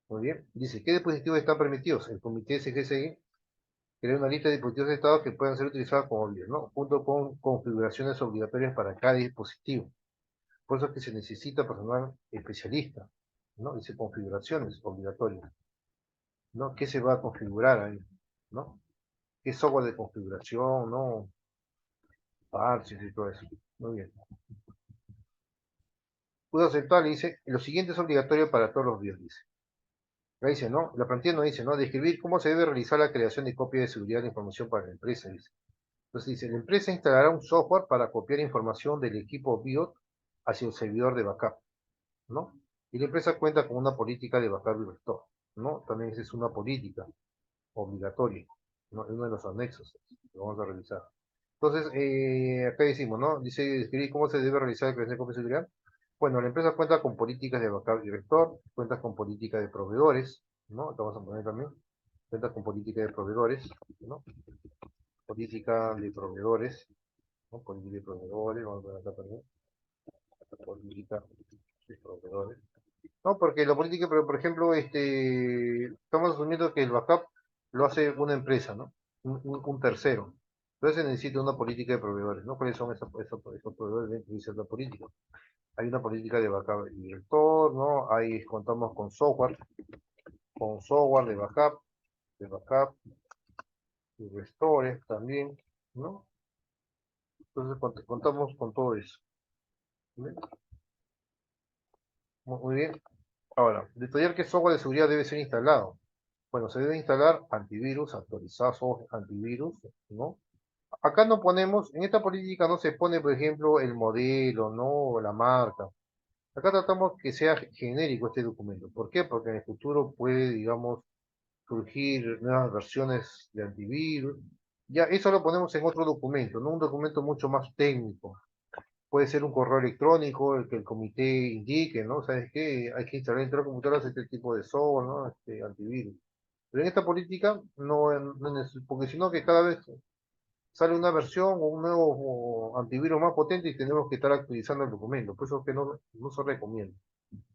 Muy bien. Dice, ¿qué dispositivos están permitidos? El comité SGSI creará una lista de dispositivos de estado que puedan ser utilizados como BIOS, ¿no? Junto con configuraciones obligatorias para cada dispositivo. Por eso es que se necesita personal especialista, ¿no? Dice configuraciones obligatorias, ¿no? ¿Qué se va a configurar ahí? ¿No? ¿Qué software de configuración? ¿No? Parches y todo eso. Muy bien. Puedo aceptar, dice, lo siguiente es obligatorio para todos los BIOS, dice. Ahí dice, ¿no? La plantilla no dice, ¿no? Describir cómo se debe realizar la creación de copia de seguridad de información para la empresa, dice. Entonces dice, la empresa instalará un software para copiar información del equipo BIOS hacia un servidor de backup, ¿no? Y la empresa cuenta con una política de backup y restore, ¿no? También esa es una política obligatoria, ¿no? Es uno de los anexos que vamos a revisar. Entonces, acá decimos, ¿no? Dice, describir cómo se debe realizar la creación de copia de seguridad. Bueno, la empresa cuenta con políticas de backup y restore, cuenta con políticas de proveedores, ¿no? Acá vamos a poner también, cuenta con política de proveedores, ¿no? Política de proveedores, ¿no? Política de proveedores, vamos a poner acá también, política de proveedores. No, porque la política, pero por ejemplo, estamos asumiendo que el backup lo hace una empresa, ¿no? Un tercero. Entonces se necesita una política de proveedores, ¿no? ¿Cuáles son esos proveedores dentro de cierta política? Hay una política de backup director, ¿no? Ahí contamos con software de backup y restore también, ¿no? Entonces contamos con todo eso. ¿Bien? Muy bien. Ahora, detallar qué software de seguridad debe ser instalado. Bueno, se debe instalar antivirus, actualizar software antivirus, ¿no? Acá no ponemos, en esta política no se pone, por ejemplo, el modelo, ¿no? La marca. Acá tratamos que sea genérico este documento. ¿Por qué? Porque en el futuro puede, digamos, surgir nuevas versiones de antivirus. Ya, eso lo ponemos en otro documento, ¿no? Un documento mucho más técnico. Puede ser un correo electrónico, el que el comité indique, ¿no? ¿Sabes qué? Hay que instalar dentro de las computadoras este tipo de software, ¿no? Antivirus. Pero en esta política no porque si no que cada vez sale una versión o un nuevo antivirus más potente y tenemos que estar actualizando el documento. Por eso es que no se recomienda.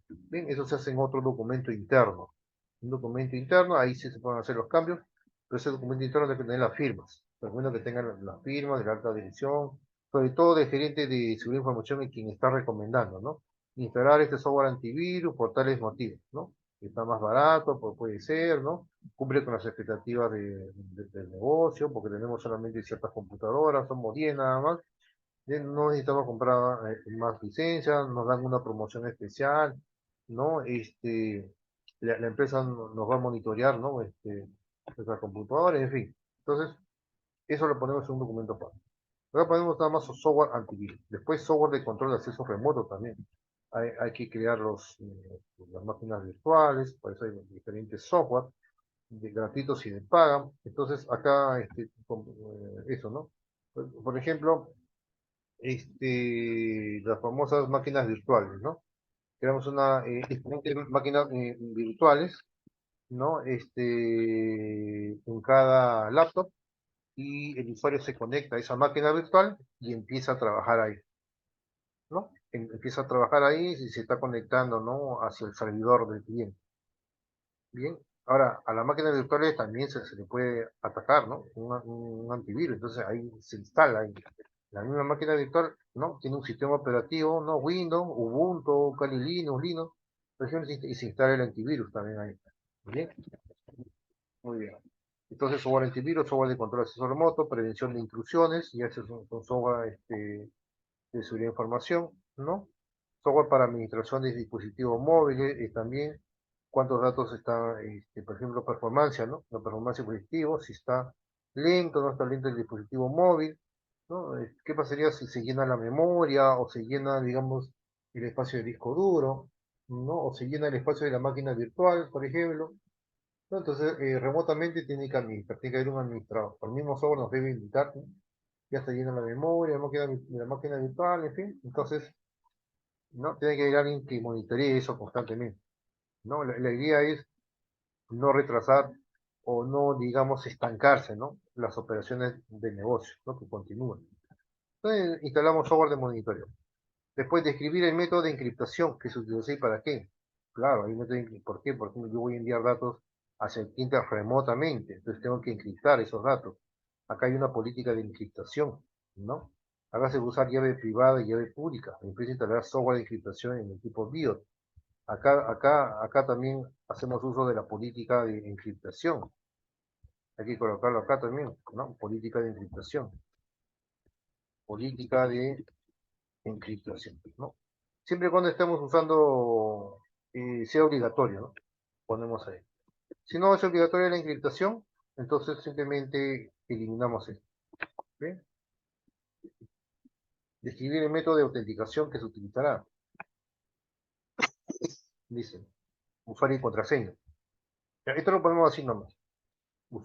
Bien, eso se hace en otro documento interno. Un documento interno, ahí sí se pueden hacer los cambios, pero ese documento interno debe tener las firmas. Recomiendo que tengan las firmas de la alta dirección, sobre todo del gerente de seguridad de información y quien está recomendando, ¿no? Instalar este software antivirus por tales motivos, ¿no? está más barato, pues puede ser, ¿no? Cumple con las expectativas del negocio, porque tenemos solamente ciertas computadoras, somos 10 nada más, no necesitamos comprar más licencias, nos dan una promoción especial, ¿no? La empresa nos va a monitorear, ¿no? Nuestras computadoras, en fin. Entonces, eso lo ponemos en un documento aparte. Ahora ponemos nada más software antivirus. Después software de control de acceso remoto también. Hay que crear las máquinas virtuales, por eso hay diferentes software, de gratuitos y de paga. Entonces, acá, eso, ¿no? Por ejemplo, las famosas máquinas virtuales, ¿no? Creamos diferentes máquinas virtuales, ¿no? En cada laptop y el usuario se conecta a esa máquina virtual y empieza a trabajar ahí, ¿no? Empieza a trabajar ahí y se está conectando, ¿no? Hacia el servidor del cliente. Bien, ahora a las máquinas virtuales también se le puede atacar, ¿no? Un antivirus, entonces ahí se instala ahí. La misma máquina virtual, ¿no? Tiene un sistema operativo, ¿no? Windows, Ubuntu, Kali Linux, Linux, por ejemplo, y se instala el antivirus también ahí. Bien, muy bien. Entonces, software antivirus, software de control de acceso remoto, prevención de intrusiones, y ese es un software de seguridad de información, ¿no? Software para administración de dispositivos móviles, también cuántos datos están, por ejemplo, performance, ¿no? La performance dispositivo, si está lento, no está lento el dispositivo móvil, ¿no? ¿Qué pasaría si se llena la memoria o se llena, digamos, el espacio de disco duro, ¿no? O se llena el espacio de la máquina virtual, por ejemplo, ¿no? Entonces, remotamente tiene que haber un administrador. El mismo software nos debe indicar, ¿no? Ya está llena la memoria, la máquina virtual, en fin. Entonces, ¿no? Tiene que haber alguien que monitoree eso constantemente, ¿no? La idea es no retrasar o no, digamos, estancarse, ¿no? Las operaciones de negocio, ¿no? Que continúen. Entonces, instalamos software de monitoreo. Después, describir el método de encriptación que se utiliza y para qué. Claro, hay método ¿por qué? Porque yo voy a enviar datos hacia el cliente remotamente, entonces tengo que encriptar esos datos. Acá hay una política de encriptación, ¿no? Acá se va a usar llave privada y llave pública. Empieza a instalar software de encriptación en el tipo BIOS. Acá también hacemos uso de la política de encriptación. Hay que colocarlo acá también, ¿no? Política de encriptación. Política de encriptación, ¿no? Siempre y cuando estemos usando, sea obligatorio, ¿no? Ponemos ahí. Si no es obligatoria la encriptación, entonces simplemente eliminamos esto. ¿Bien? Describir el método de autenticación que se utilizará. Dice, usuario y contraseña. Ya, esto lo ponemos así nomás.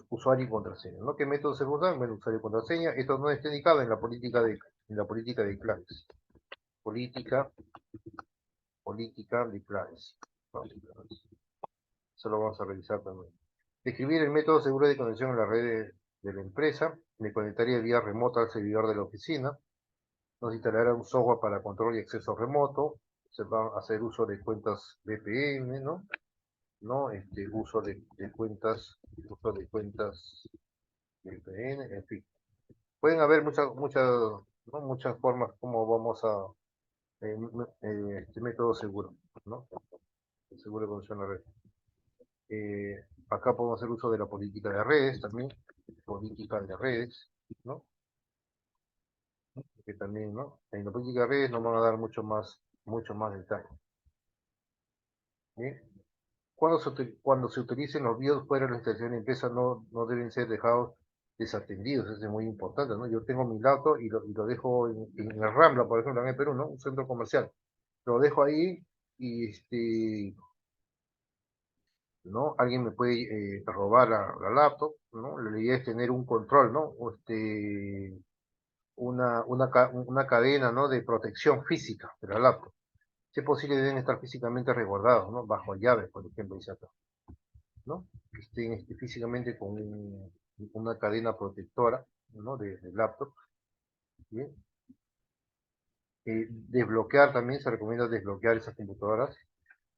Usuario y contraseña, ¿no? ¿Qué método se usa? Bueno, usuario y contraseña. Esto no está indicado en la política de claves. Política de claves. No, eso lo vamos a revisar también. Describir el método seguro de conexión a la red de la empresa. Me conectaría vía remota al servidor de la oficina. Nos instalará un software para control y acceso remoto. Se va a hacer uso de cuentas VPN, ¿no? ¿No? Uso de cuentas VPN, en fin. Pueden haber ¿no? Muchas formas como vamos a este método seguro, ¿no? El seguro de conexión a la red. Acá podemos hacer uso de la política de redes también, política de redes, ¿no? Que también, ¿no? En la política de redes nos van a dar mucho más detalle. ¿Bien? Cuando se utilicen los BIOS fuera de la instalación de empresa no deben ser dejados desatendidos, eso es muy importante, ¿no? Yo tengo mi laptop y lo dejo en el Rambla, por ejemplo, en el Perú, ¿no? Un centro comercial. Lo dejo ahí y ¿no? Alguien me puede robar la laptop, ¿no? La idea es tener un control, ¿no? Una cadena, ¿no? De protección física de la laptop. Si es posible, deben estar físicamente resguardados, ¿no? Bajo llave, por ejemplo, dice acá, ¿no? Que estén físicamente con una cadena protectora, ¿no? De laptop, ¿bien? Desbloquear también, se recomienda desbloquear esas computadoras,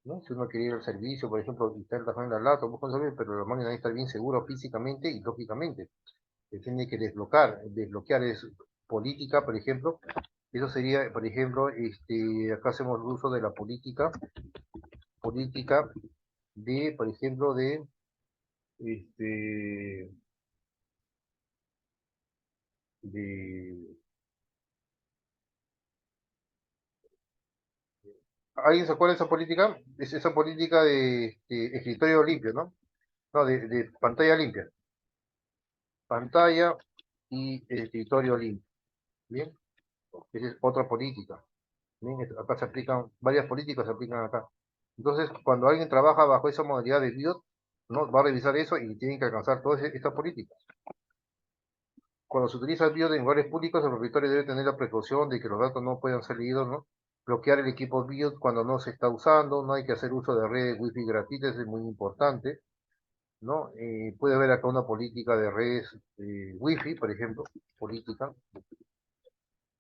¿no? Si uno quiere ir al servicio, por ejemplo, está trabajando en la laptop, busca un servicio, pero la máquina debe estar bien segura físicamente y lógicamente. Se tiene que desbloquear es política, por ejemplo. Eso sería, por ejemplo, acá hacemos uso de la política por ejemplo, este, de, ¿alguien se acuerda de esa política? Es esa política de escritorio limpio, ¿no? No, de pantalla limpia. Pantalla y escritorio limpio. Bien, esa es otra política. Bien, acá se aplican, varias políticas se aplican acá. Entonces, cuando alguien trabaja bajo esa modalidad de BIOT, ¿no? Va a revisar eso y tienen que alcanzar todas estas políticas. Cuando se utiliza el BIOT en lugares públicos, el propietario debe tener la precaución de que los datos no puedan ser leídos, ¿no? Bloquear el equipo BIOT cuando no se está usando, no hay que hacer uso de redes Wi-Fi gratuitas, es muy importante, ¿no? Puede haber acá una política de redes Wi-Fi, por ejemplo, política,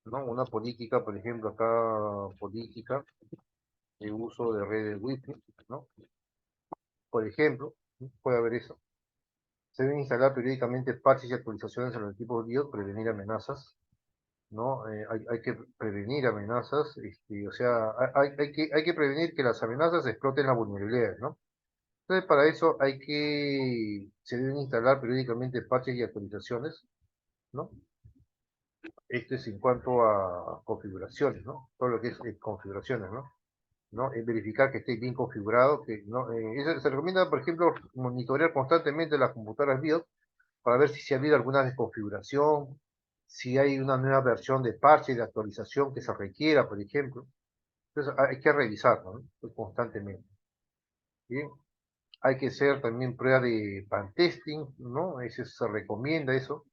¿no? Una política, por ejemplo, acá, política de uso de redes Wi-Fi, ¿no? Por ejemplo, ¿no? Puede haber eso. Se deben instalar periódicamente parches y actualizaciones en los equipos BIOS, prevenir amenazas, ¿no? Hay que prevenir amenazas, o sea, hay que prevenir que las amenazas exploten las vulnerabilidades, ¿no? Entonces, para eso se deben instalar periódicamente parches y actualizaciones, ¿no? Esto es en cuanto a configuraciones, ¿no? Todo lo que es configuraciones, ¿no? ¿No? Es verificar que esté bien configurado, que no, se recomienda, por ejemplo, monitorear constantemente las computadoras BIOS para ver si ha habido alguna desconfiguración, si hay una nueva versión de parche, de actualización que se requiera, por ejemplo. Entonces hay que revisarlo, ¿no? Pues, constantemente. Bien, hay que hacer también prueba de pan testing, ¿no? Eso se recomienda eso,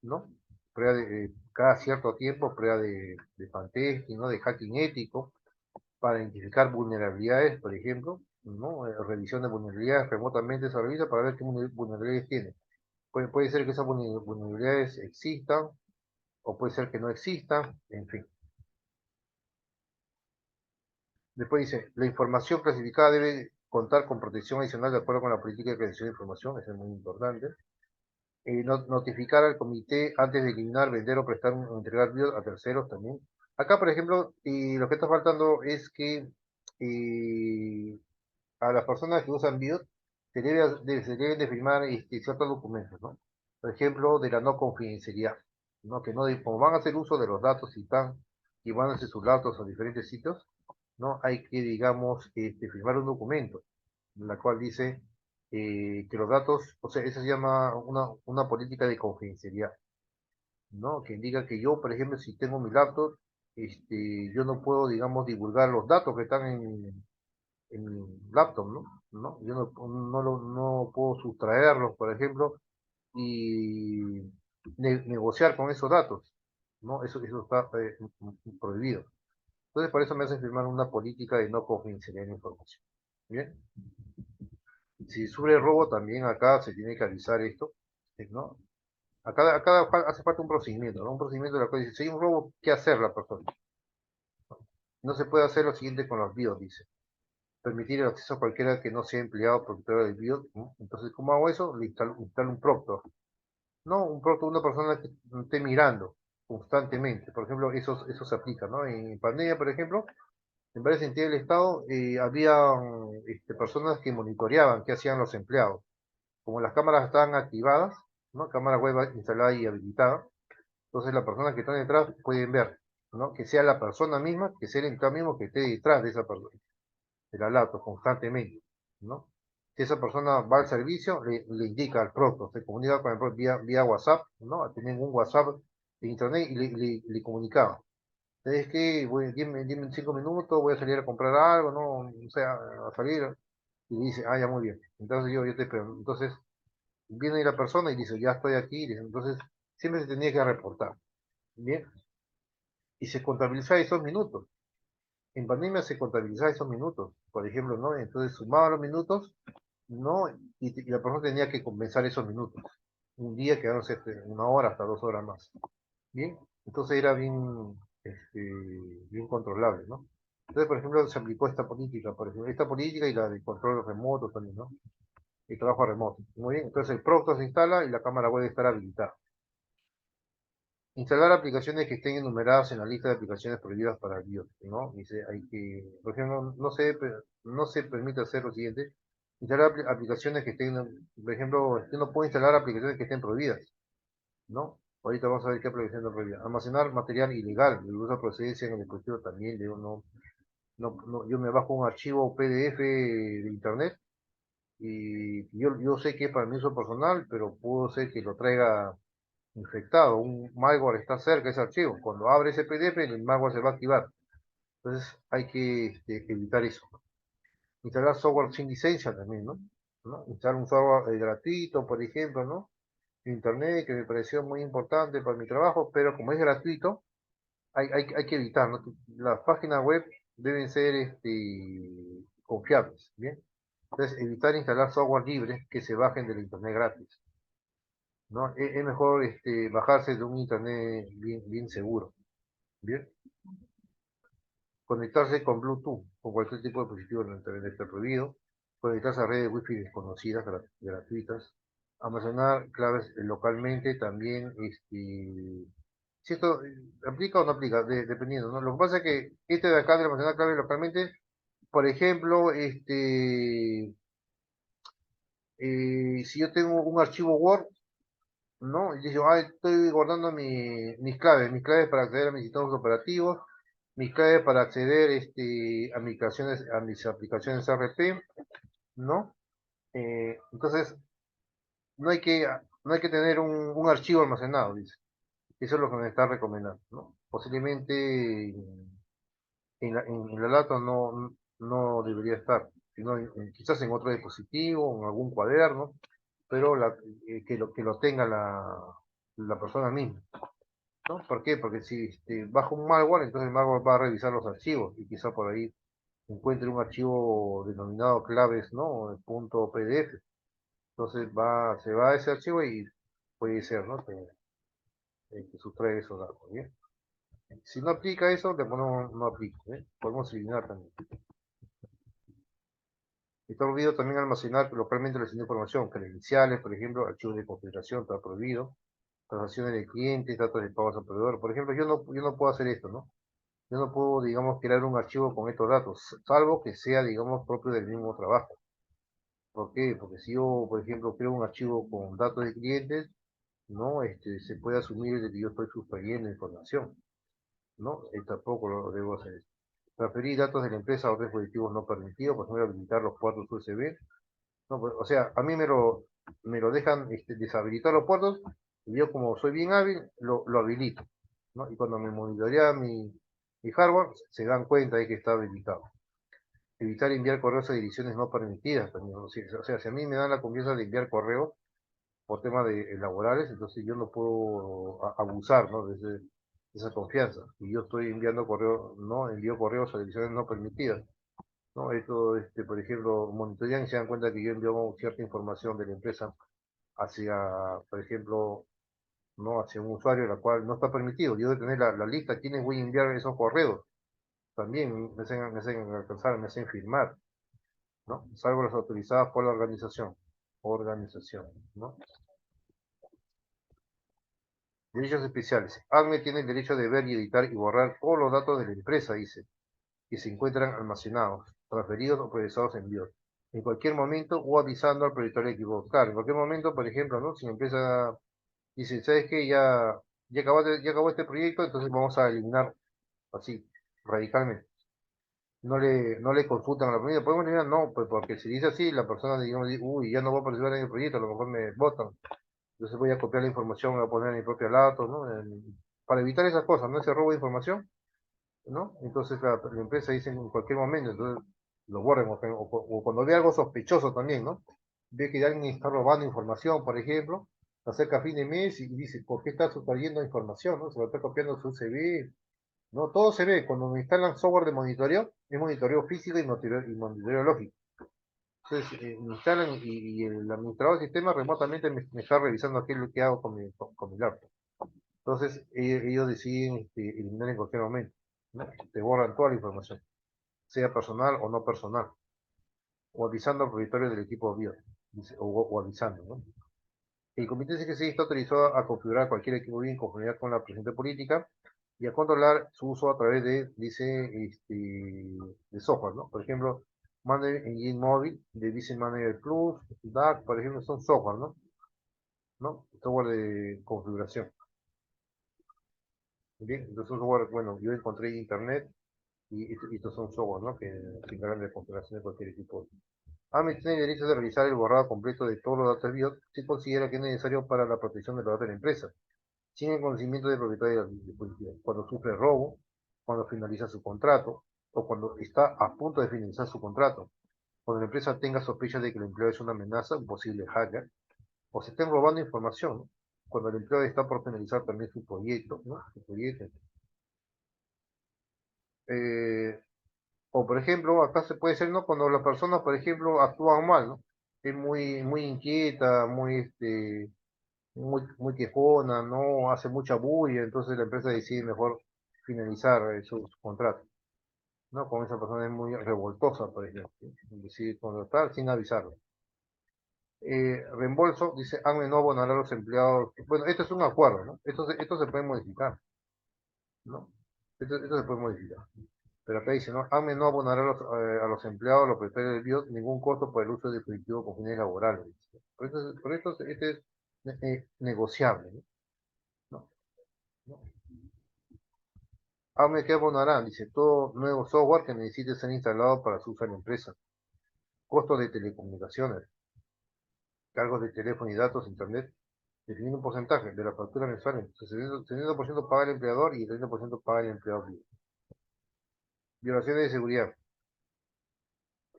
¿no? Prueba cada cierto tiempo, prueba de pan testing, ¿no? De hacking ético, para identificar vulnerabilidades, por ejemplo, ¿no? Revisión de vulnerabilidades remotamente se revisa para ver qué vulnerabilidades tiene. Puede ser que esas vulnerabilidades existan, o puede ser que no existan, en fin. Después dice, la información clasificada debe contar con protección adicional de acuerdo con la política de creación de información, eso es muy importante. Notificar al comité antes de eliminar, vender o prestar o entregar BIOS a terceros también. Acá, por ejemplo, lo que está faltando es que a las personas que usan BIOS se deben de firmar ciertos documentos, ¿no? Por ejemplo, de la no confidencialidad, ¿no? Que no, como van a hacer uso de los datos y van a hacer sus datos a diferentes sitios, ¿no? Hay que, digamos, firmar un documento, en la cual dice que los datos, o sea, eso se llama una política de confidencialidad, ¿no? Que indica que yo, por ejemplo, si tengo mi laptop, yo no puedo, digamos, divulgar los datos que están en mi laptop, ¿no? ¿No? Yo no puedo sustraerlos, por ejemplo, y negociar con esos datos, ¿no? Eso está prohibido. Entonces, por eso me hacen firmar una política de no confidencialidad de información. ¿Bien? Si sufre robo, también acá se tiene que avisar esto, ¿no? Acá hace falta un procedimiento, ¿no? Un procedimiento de la cual dice, si hay un robo, ¿qué hacer la persona? No se puede hacer lo siguiente con los BIOS, dice. Permitir el acceso a cualquiera que no sea empleado propietario del BIOS, ¿no? Entonces, ¿cómo hago eso? Le instalo un proctor. No, un proctor, una persona que esté mirando constantemente. Por ejemplo, eso se aplica, ¿no? En pandemia, por ejemplo, en varias entidades del Estado había personas que monitoreaban qué hacían los empleados. Como las cámaras estaban activadas, ¿no? Cámara web instalada y habilitada, entonces las personas que están detrás pueden ver, ¿no? Que sea la persona misma, que sea el empleado mismo que esté detrás de esa persona, de la laptop constantemente, ¿no? Si esa persona va al servicio, le indica al propio, se comunica con el propio vía WhatsApp, ¿no? Tienen un WhatsApp de internet y le comunicaba. Es que dime 5 minutos, voy a salir a comprar algo, ¿no? O sea, a salir. Y dice, ah, ya muy bien. Entonces yo te espero. Entonces viene la persona y dice, ya estoy aquí. Entonces siempre se tenía que reportar. Bien. Y se contabiliza esos minutos. En pandemia se contabilizaba esos minutos, por ejemplo, ¿no? Entonces sumaba los minutos, ¿no? Y la persona tenía que compensar esos minutos. Un día quedándose 1 hora hasta 2 horas más. Bien, entonces era este, bien controlable, ¿no? Entonces, por ejemplo, se aplicó esta política, por ejemplo, esta política y la de control remoto también, ¿no? El trabajo remoto. Muy bien, entonces el producto se instala y la cámara puede estar habilitada. Instalar aplicaciones que estén enumeradas en la lista de aplicaciones prohibidas para el BIOS, ¿no? Dice, hay que, por ejemplo, no se permite hacer lo siguiente, Instalar aplicaciones que estén, por ejemplo, yo no puedo instalar aplicaciones que estén prohibidas, ¿no? Ahorita vamos a ver qué aplicación está prohibida. Almacenar material ilegal, de uso procedencia en el dispositivo también, yo yo me bajo un archivo PDF de internet y yo sé que es para mi uso personal, pero puedo ser que lo traiga infectado, un malware está cerca de ese archivo. Cuando abre ese PDF, el malware se va a activar. Entonces hay que evitar eso. Instalar software sin licencia también, ¿no? Instalar un software gratuito, por ejemplo, ¿no? Internet, que me pareció muy importante para mi trabajo, pero como es gratuito, hay que evitar, ¿no? Las páginas web deben ser confiables, ¿bien? Entonces, evitar instalar software libre que se bajen del Internet gratis, ¿no? Es mejor bajarse de un Internet bien seguro, ¿bien? Conectarse con Bluetooth o cualquier tipo de dispositivo en Internet está prohibido. Conectarse a redes Wi-Fi desconocidas, gratuitas. Almacenar claves localmente también, si esto aplica o no aplica, dependiendo, ¿no? Lo que pasa es que este de acá de almacenar claves localmente, por ejemplo, si yo tengo un archivo Word, ¿no? Y digo, estoy guardando mis claves para acceder a mis sistemas operativos, mis claves para acceder a mis aplicaciones RP, ¿no? Entonces, no hay que tener un archivo almacenado, dice. Eso es lo que me está recomendando, ¿no? Posiblemente en la lata no debería estar, sino quizás en otro dispositivo, en algún cuaderno, pero que lo tenga la persona misma, ¿no? ¿Por qué? Porque si baja un malware, entonces el malware va a revisar los archivos y quizá por ahí encuentre un archivo denominado claves, ¿no? Punto PDF. Entonces se va a ese archivo y puede ser, ¿no? Que sustrae esos datos, ¿bien? Si no aplica eso, después no aplica, ¿eh? Podemos eliminar también. Está prohibido también almacenar localmente la siguiente información, credenciales, por ejemplo, archivos de configuración, está prohibido, transacciones de clientes, datos de pagos al proveedor. Por ejemplo, yo no puedo hacer esto, ¿no? Yo no puedo, digamos, crear un archivo con estos datos, salvo que sea, digamos, propio del mismo trabajo. ¿Por qué? Porque si yo, por ejemplo, creo un archivo con datos de clientes, ¿no? Se puede asumir de que yo estoy sustrayendo información, ¿no? Tampoco lo debo hacer. Transferir datos de la empresa a otros dispositivos no permitidos, por ejemplo, habilitar los puertos USB. No, pues, o sea, a mí me lo dejan deshabilitar los puertos, y yo como soy bien hábil, lo habilito, ¿no? Y cuando me monitorea mi hardware, se dan cuenta de que está habilitado. Evitar enviar correos a direcciones no permitidas también. O sea, si a mí me dan la confianza de enviar correos por temas laborales, entonces yo no puedo abusar, ¿no? De esa confianza. Y yo estoy enviando correos, no envío correos a direcciones no permitidas, ¿no? Esto, por ejemplo, monitorean y se dan cuenta que yo envío cierta información de la empresa hacia, por ejemplo, no hacia un usuario la cual no está permitido. Yo debo tener la lista a quienes voy a enviar esos correos. También me hacen alcanzar, me hacen firmar, ¿no? Salvo las autorizadas por la organización. Organización, ¿no? Derechos especiales. ACME tiene el derecho de ver y editar y borrar todos los datos de la empresa, dice, que se encuentran almacenados, transferidos o procesados en BIOS, en cualquier momento o avisando al propietario equivocado. Claro, en cualquier momento, por ejemplo, ¿no? Si la empresa dice, ¿sabes qué? Ya acabó este proyecto, entonces vamos a eliminar así, radicalmente. No le consultan a la familia, ¿podemos eliminar? No, pues porque si dice así, la persona, digamos, dice, uy, ya no voy a participar en el proyecto, a lo mejor me votan. Entonces voy a copiar la información, voy a poner en mi propio lato, ¿no? Para evitar esas cosas, ¿no? Ese robo de información, ¿no? Entonces la empresa dice en cualquier momento, entonces lo borren, o cuando ve algo sospechoso también, ¿no? Ve que alguien está robando información, por ejemplo, se acerca a fin de mes y dice, ¿por qué está sustrayendo información, no? Se lo está copiando su USB, ¿no? Todo se ve, cuando me instalan software de monitoreo, es monitoreo físico y monitoreo lógico. Entonces, me instalan y el administrador del sistema remotamente me está revisando qué es lo que hago con mi laptop. Entonces, ellos deciden eliminar en cualquier momento, ¿no? Te borran toda la información, sea personal o no personal, o avisando al propietario del equipo BIOS, o avisando, ¿no? El comité CGC está autorizado a configurar cualquier equipo BIOS en conformidad con la presente política y a controlar su uso a través de, dice, de software, ¿no? Por ejemplo, Manager Engine Móvil, de Business Manager Plus, DAC, por ejemplo, son software, ¿no? ¿No? Software de configuración. Bien, entonces software, bueno, yo encontré en internet y estos son software, ¿no? Que se encargan de configuración de cualquier tipo. AMI tiene derecho de realizar el borrado completo de todos los datos BIOS si considera que es necesario para la protección de los datos de la empresa, sin el conocimiento del propietario del dispositivo, cuando sufre robo, cuando finaliza su contrato o cuando está a punto de finalizar su contrato, cuando la empresa tenga sospechas de que el empleado es una amenaza, un posible hacker, o se estén robando información, ¿no? Cuando el empleado está por finalizar también su proyecto, ¿no? Su proyecto. Eh, o por ejemplo, acá se puede ser, ¿no? Cuando las personas, por ejemplo, actúan mal, ¿no? Es muy inquieta, muy quejona, no hace mucha bulla, entonces la empresa decide mejor finalizar su contrato, ¿no? Con esa persona es muy revoltosa, por ejemplo, ¿sí? Decide contratar sin avisarlo. Reembolso, dice, AME no abonará a los empleados. Bueno, esto es un acuerdo, ¿no? Esto se puede modificar, ¿no? Esto se puede modificar. Pero acá dice, ¿no? AME no abonará a los empleados, a los propietarios del BIOS, ningún costo por el uso del dispositivo con fines laborales. Por esto este es negociable, ¿no? ¿No? AME que abonará, dice, todo nuevo software que necesite ser instalado para su uso en la empresa. Costos de telecomunicaciones, cargos de teléfono y datos, internet, definiendo un porcentaje de la factura mensual. Entonces, 70% paga el empleador y el 30% paga el empleado. Violaciones de seguridad.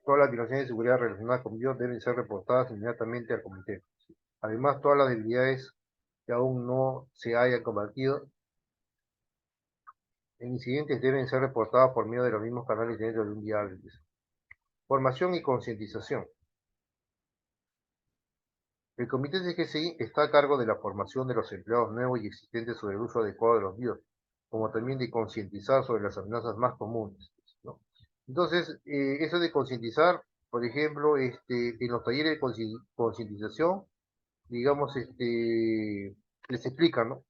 Todas las violaciones de seguridad relacionadas con BIOS deben ser reportadas inmediatamente al comité. Además, todas las debilidades que aún no se hayan combatido en incidentes deben ser reportadas por medio de los mismos canales dentro de un día hábil. Formación y concientización. El comité de GSI está a cargo de la formación de los empleados nuevos y existentes sobre el uso adecuado de los BIOS, como también de concientizar sobre las amenazas más comunes, ¿no? Entonces, eso de concientizar, por ejemplo, en los talleres de concientización, digamos, les explican, ¿no?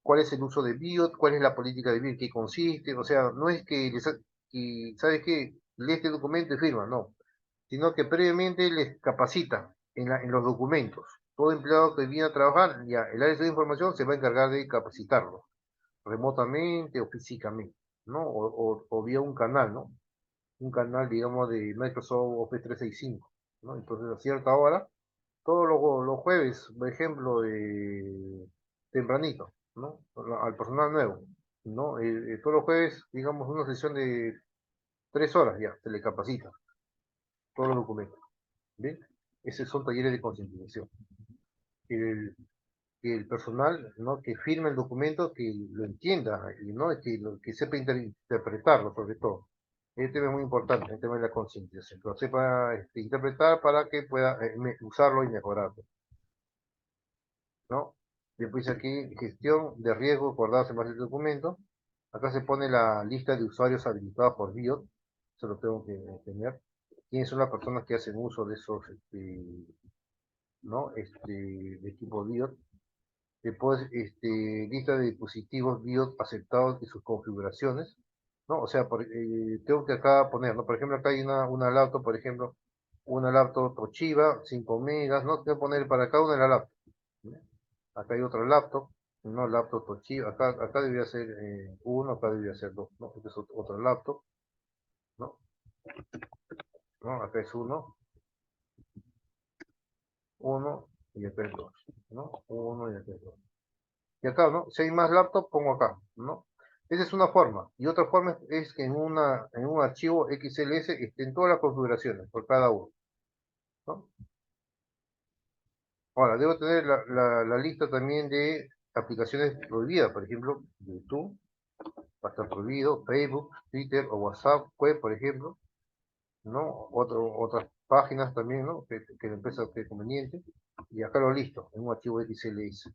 Cuál es el uso de BIOS, cuál es la política de BIOS, qué consiste, o sea, no es que ¿sabes qué? Lee este documento y firma, no, sino que previamente les capacita en los documentos. Todo empleado que viene a trabajar, ya el área de información se va a encargar de capacitarlo, remotamente o físicamente, ¿no? O vía un canal, ¿no? Un canal, digamos, de Microsoft Office 365, ¿no? Entonces, a cierta hora, todos los jueves, por ejemplo, tempranito, ¿no? Al personal nuevo, ¿no? Todos los jueves, digamos, una sesión de 3 horas ya, se le capacita todos los documentos. ¿Bien? Esos son talleres de concientización. El, que el personal, ¿no? Que firme el documento, que lo entienda, y no que sepa interpretarlo, sobre todo. Este tema es muy importante, el tema de la concientización, que lo sepa interpretar para que pueda usarlo y mejorarlo, ¿no? Después aquí, gestión de riesgo acordados en base al documento. Acá se pone la lista de usuarios habilitados por BIOS, eso lo tengo que tener. ¿Quiénes son las personas que hacen uso de esos, ¿no? De equipo BIOS? Después, lista de dispositivos BIOS aceptados y sus configuraciones, ¿no? O sea, tengo que acá poner, ¿no? Por ejemplo, acá hay una laptop, por ejemplo, una laptop Toshiba, 5 megas, ¿no? Tengo que poner para cada una de las laptops, ¿no? Acá hay otra laptop, ¿no? Laptop Toshiba, acá debería ser uno, acá debería ser dos, ¿no? Esta es otra laptop, ¿no? ¿No? Acá es uno, y acá es dos, ¿no? Uno y acá es dos. Y acá, ¿no? Si hay más laptop, pongo acá, ¿no? Esa es una forma. Y otra forma es que en un archivo XLS estén todas las configuraciones por cada uno, ¿no? Ahora, debo tener la lista también de aplicaciones prohibidas, por ejemplo, YouTube, va a estar prohibido, Facebook, Twitter o WhatsApp, web, por ejemplo, ¿no? Otras páginas también, ¿no? Que la empresa esté conveniente. Y acá lo listo, en un archivo XLS,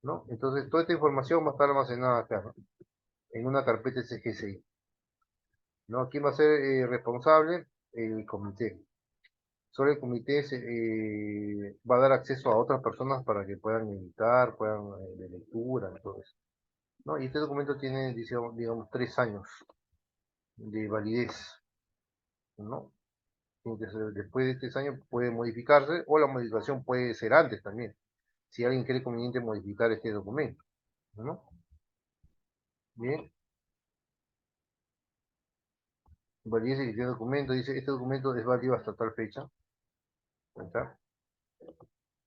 ¿no? Entonces, toda esta información va a estar almacenada acá, ¿no? En una carpeta SGCI. ¿No? ¿Quién va a ser responsable? El comité. Solo el comité va a dar acceso a otras personas para que puedan editar, puedan de lectura, y todo eso, ¿no? Y este documento tiene, digamos, 3 años de validez, ¿no? Tiene que ser después de 3 años puede modificarse o la modificación puede ser antes también, si alguien cree conveniente modificar este documento, ¿no? Bien, validez de este documento, dice, este documento es válido hasta tal fecha, ¿está?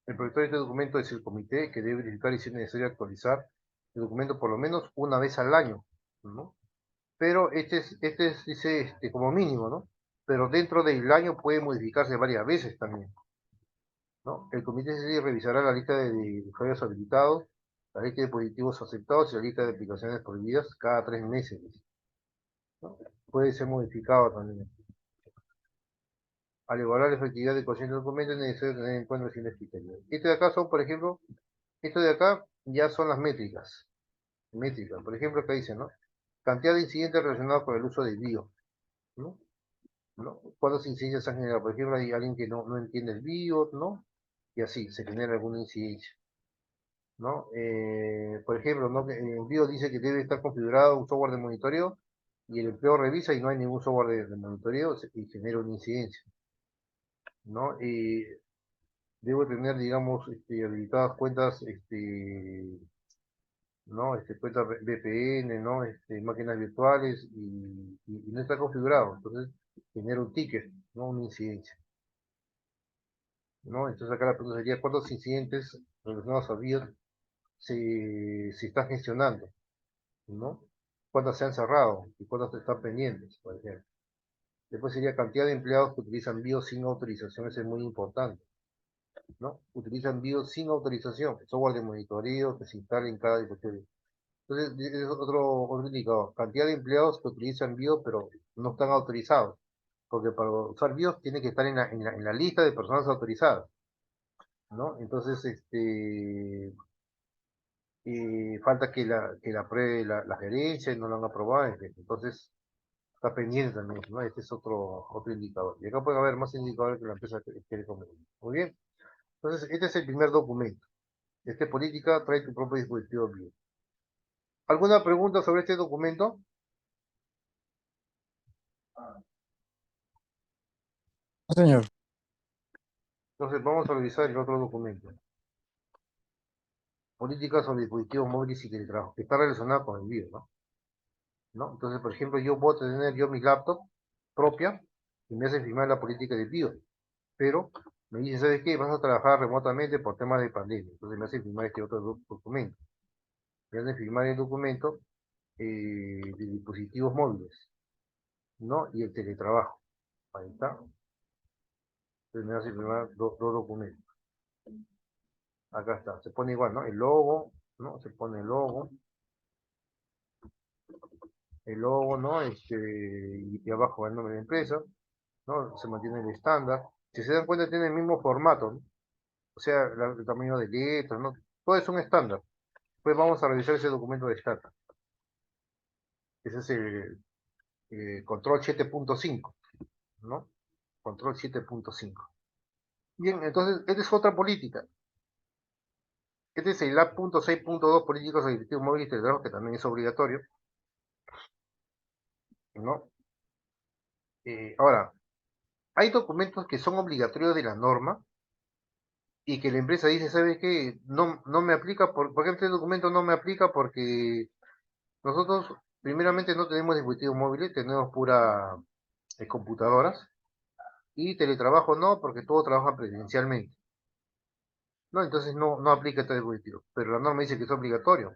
El proyecto de este documento es el comité que debe verificar y si es necesario actualizar el documento por lo menos una vez al año, ¿no? Pero dice, como mínimo, ¿no? Pero dentro del año puede modificarse varias veces también, ¿no? El comité revisará la lista de usuarios habilitados, la lista de dispositivos aceptados y la lista de aplicaciones prohibidas cada 3 meses, ¿no? Puede ser modificado también. Al evaluar la efectividad de cualquier documento es necesario tener en cuenta los siguientes criterios. Este de acá son, por ejemplo, esto de acá ya son las métricas. Métricas, por ejemplo, acá dice, ¿no? Cantidad de incidentes relacionados con el uso del BIOS, ¿no? ¿No? ¿Cuántos incidentes se han generado? Por ejemplo, hay alguien que no entiende el BIOS, ¿no? Y así, se genera alguna incidencia, ¿no? Por ejemplo, ¿no? El BIOS dice que debe estar configurado un software de monitoreo y el empleado revisa y no hay ningún software de monitoreo y genera una incidencia, ¿no? Debo tener, digamos, habilitadas cuentas, ¿no? Cuentas VPN, ¿no? Máquinas virtuales y no está configurado. Entonces genera un ticket, ¿no? Una incidencia, ¿no? Entonces acá la pregunta sería, ¿cuántos incidentes relacionados a BIOS se están gestionando, ¿no? ¿Cuántas se han cerrado y cuántas están pendientes, por ejemplo? Después sería cantidad de empleados que utilizan BIOS sin autorización, eso es muy importante, ¿no? Utilizan BIOS sin autorización, software de monitoreo que se instala en cada dispositivo. Entonces, es otro indicador. Cantidad de empleados que utilizan BIOS, pero no están autorizados. Porque para usar BIOS tiene que estar en la lista de personas autorizadas, ¿no? Entonces, falta que la apruebe la gerencia y no lo han aprobado. Entonces, está pendiente también, ¿no? Este es otro indicador. Y acá puede haber más indicadores que la empresa quiere comer. Muy bien. Entonces, este es el primer documento. Política, trae tu propio dispositivo BIOS. ¿Alguna pregunta sobre este documento? Señor. Entonces vamos a revisar el otro documento. Política sobre dispositivos móviles y teletrabajo, que está relacionado con el BIOS, ¿no? Entonces, por ejemplo, yo puedo tener yo mi laptop propia y me hace firmar la política de BIOS, pero me dice, ¿sabes qué? Vas a trabajar remotamente por temas de pandemia. Entonces me hace firmar este otro documento. Me hace firmar el documento de dispositivos móviles, ¿no? Y el teletrabajo. Ahí está. Entonces me hace firmar dos documentos. Acá está. Se pone igual, ¿no? El logo, ¿no? Se pone el logo, ¿no? Y abajo va el nombre de la empresa, ¿no? Se mantiene el estándar. Si se dan cuenta, tiene el mismo formato, ¿no? O sea, el tamaño de letras, ¿no? Todo es un estándar. Pues vamos a revisar ese documento de Stata. Ese es el control 7.5, ¿no? Control 7.5. Bien, entonces, esta es otra política. Este es el A.6.2, políticos de dispositivos móviles y teletrabajo, que también es obligatorio, ¿no? Ahora, hay documentos que son obligatorios de la norma y que la empresa dice, ¿sabe qué? No me aplica, por ejemplo, este documento no me aplica porque nosotros, primeramente, no tenemos dispositivos móviles, tenemos pura computadoras, y teletrabajo no, porque todo trabaja presencialmente. No, entonces no aplica este dispositivo, pero la norma dice que es obligatorio.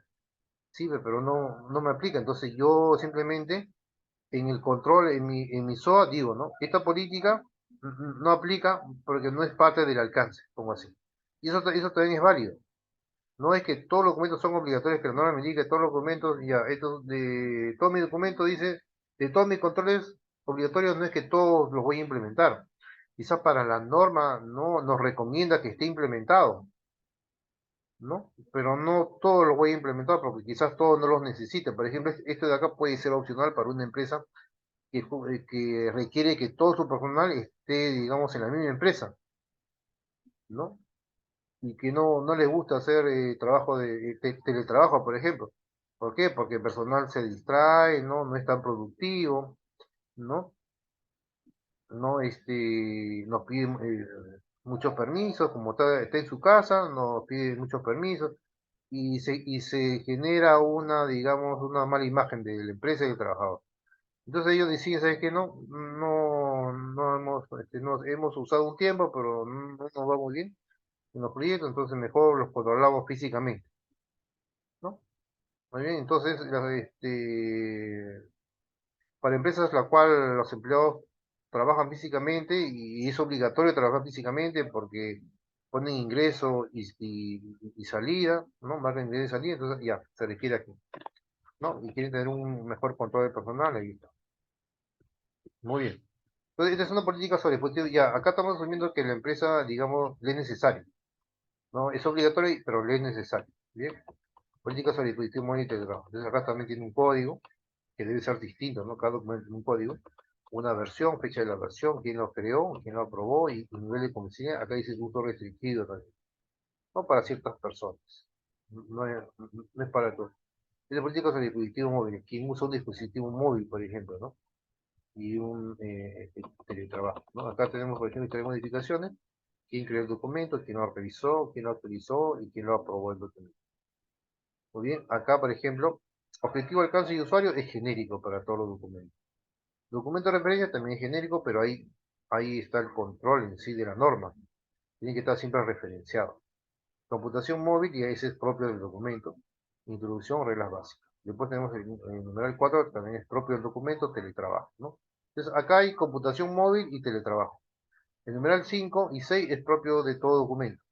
Sí, pero no me aplica, entonces yo simplemente en el control, en mi SOA, digo, ¿no? Esta política no aplica porque no es parte del alcance, como así. Y eso también es válido. No es que todos los documentos son obligatorios, que la norma me diga que todos los documentos, ya, esto de todo mi documento dice, de todos mis controles obligatorios, no es que todos los voy a implementar. Quizás para la norma no nos recomienda que esté implementado, ¿no? Pero no todos los voy a implementar porque quizás todos no los necesiten. Por ejemplo, esto de acá puede ser opcional para una empresa que requiere que todo su personal esté, digamos, en la misma empresa, ¿no? Y que no les gusta hacer trabajo de teletrabajo, por ejemplo. ¿Por qué? Porque el personal se distrae, ¿no? No es tan productivo, ¿no? ¿no? Nos pide muchos permisos, como está en su casa, nos pide muchos permisos y se genera una, digamos, una mala imagen de la empresa y del trabajador. Entonces ellos deciden, ¿sabes qué? No nos hemos usado un tiempo, pero no nos va muy bien en los proyectos, entonces mejor los controlamos físicamente, ¿no? Muy bien, entonces, para empresas la cual los empleados trabajan físicamente y es obligatorio trabajar físicamente porque ponen ingreso y salida, ¿no? Marcan ingreso y salida, entonces ya, se requiere aquí, ¿no? Y quieren tener un mejor control del personal, ahí está. Muy bien. Entonces, esta es una política sobre dispositivos. Ya, acá estamos asumiendo que la empresa, digamos, le es necesario, ¿no? Es obligatorio, pero le es necesario. Bien. Política sobre dispositivos móviles de trabajo. Entonces, acá también tiene un código que debe ser distinto, ¿no? Cada documento tiene un código, una versión, fecha de la versión, quién lo creó, quién lo aprobó y nivel de complejidad. Acá dice uso restringido también, no para ciertas personas, no es para todos. Es política sobre dispositivos móviles. Quien usa un dispositivo móvil, por ejemplo, ¿no? Y un teletrabajo, ¿no? Acá tenemos, por ejemplo, tres modificaciones: quién creó el documento, quién lo revisó, quién lo autorizó y quién lo aprobó el documento. Muy bien, acá, por ejemplo, objetivo, alcance y usuario es genérico para todos los documentos. Documento de referencia también es genérico, pero ahí está el control en sí de la norma. Tiene que estar siempre referenciado. Computación móvil, y ese es propio del documento. Introducción, reglas básicas. Después tenemos el numeral 4, también es propio del documento, teletrabajo, ¿no? Entonces, acá hay computación móvil y teletrabajo. El numeral 5 y 6 es propio de todo documento.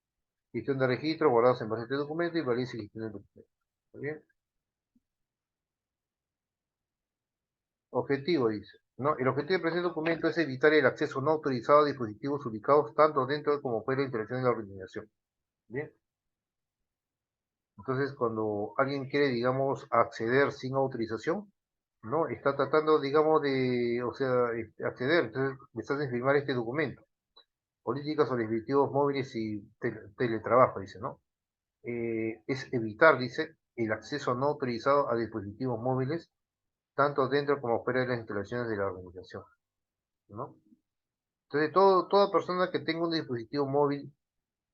Gestión de registro, guardados en base a este documento y validación y gestión del documento. ¿Muy bien? Objetivo, dice. ¿No? El objetivo del presente documento es evitar el acceso no autorizado a dispositivos ubicados tanto dentro como fuera de la interacción de la organización. ¿Bien? Entonces, cuando alguien quiere, digamos, acceder sin autorización, ¿no? Está tratando, digamos, o sea, acceder. Entonces, me estás de firmar este documento. Política sobre dispositivos móviles y teletrabajo, dice, ¿no? Es evitar, dice, el acceso no autorizado a dispositivos móviles, tanto dentro como fuera de las instalaciones de la organización, ¿no? Entonces, toda persona que tenga un dispositivo móvil,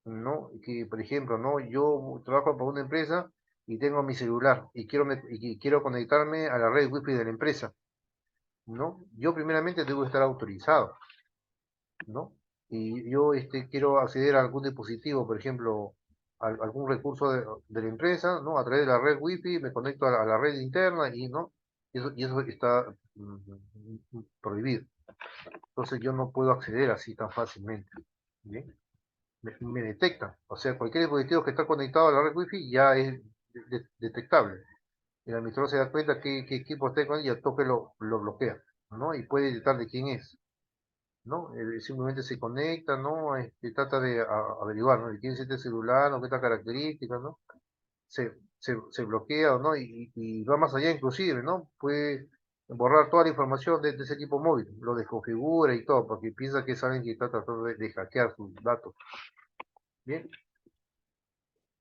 ¿no? Que, por ejemplo, ¿no? Yo trabajo para una empresa y tengo mi celular y quiero conectarme a la red Wi-Fi de la empresa, ¿no? Yo primeramente debo estar autorizado, ¿no? Y yo quiero acceder a algún dispositivo, por ejemplo, algún recurso de la empresa, ¿no? A través de la red Wi-Fi me conecto a la red interna y, ¿no? Y eso está prohibido. Entonces yo no puedo acceder así tan fácilmente. ¿Bien? Me detectan. O sea, cualquier dispositivo que está conectado a la red Wi-Fi ya es detectable. El administrador se da cuenta qué equipo está con él y al toque lo bloquea, ¿no? Y puede detectar de quién es, ¿no? Simplemente se conecta, ¿no? Trata de averiguar, ¿no? ¿De quién es este celular, ¿no? ¿Qué estas características, ¿no? Se bloquea, ¿no? Y va más allá inclusive, ¿no? Puede borrar toda la información de ese equipo móvil, lo desconfigura y todo, porque piensa que es alguien que está tratando de hackear sus datos. Bien,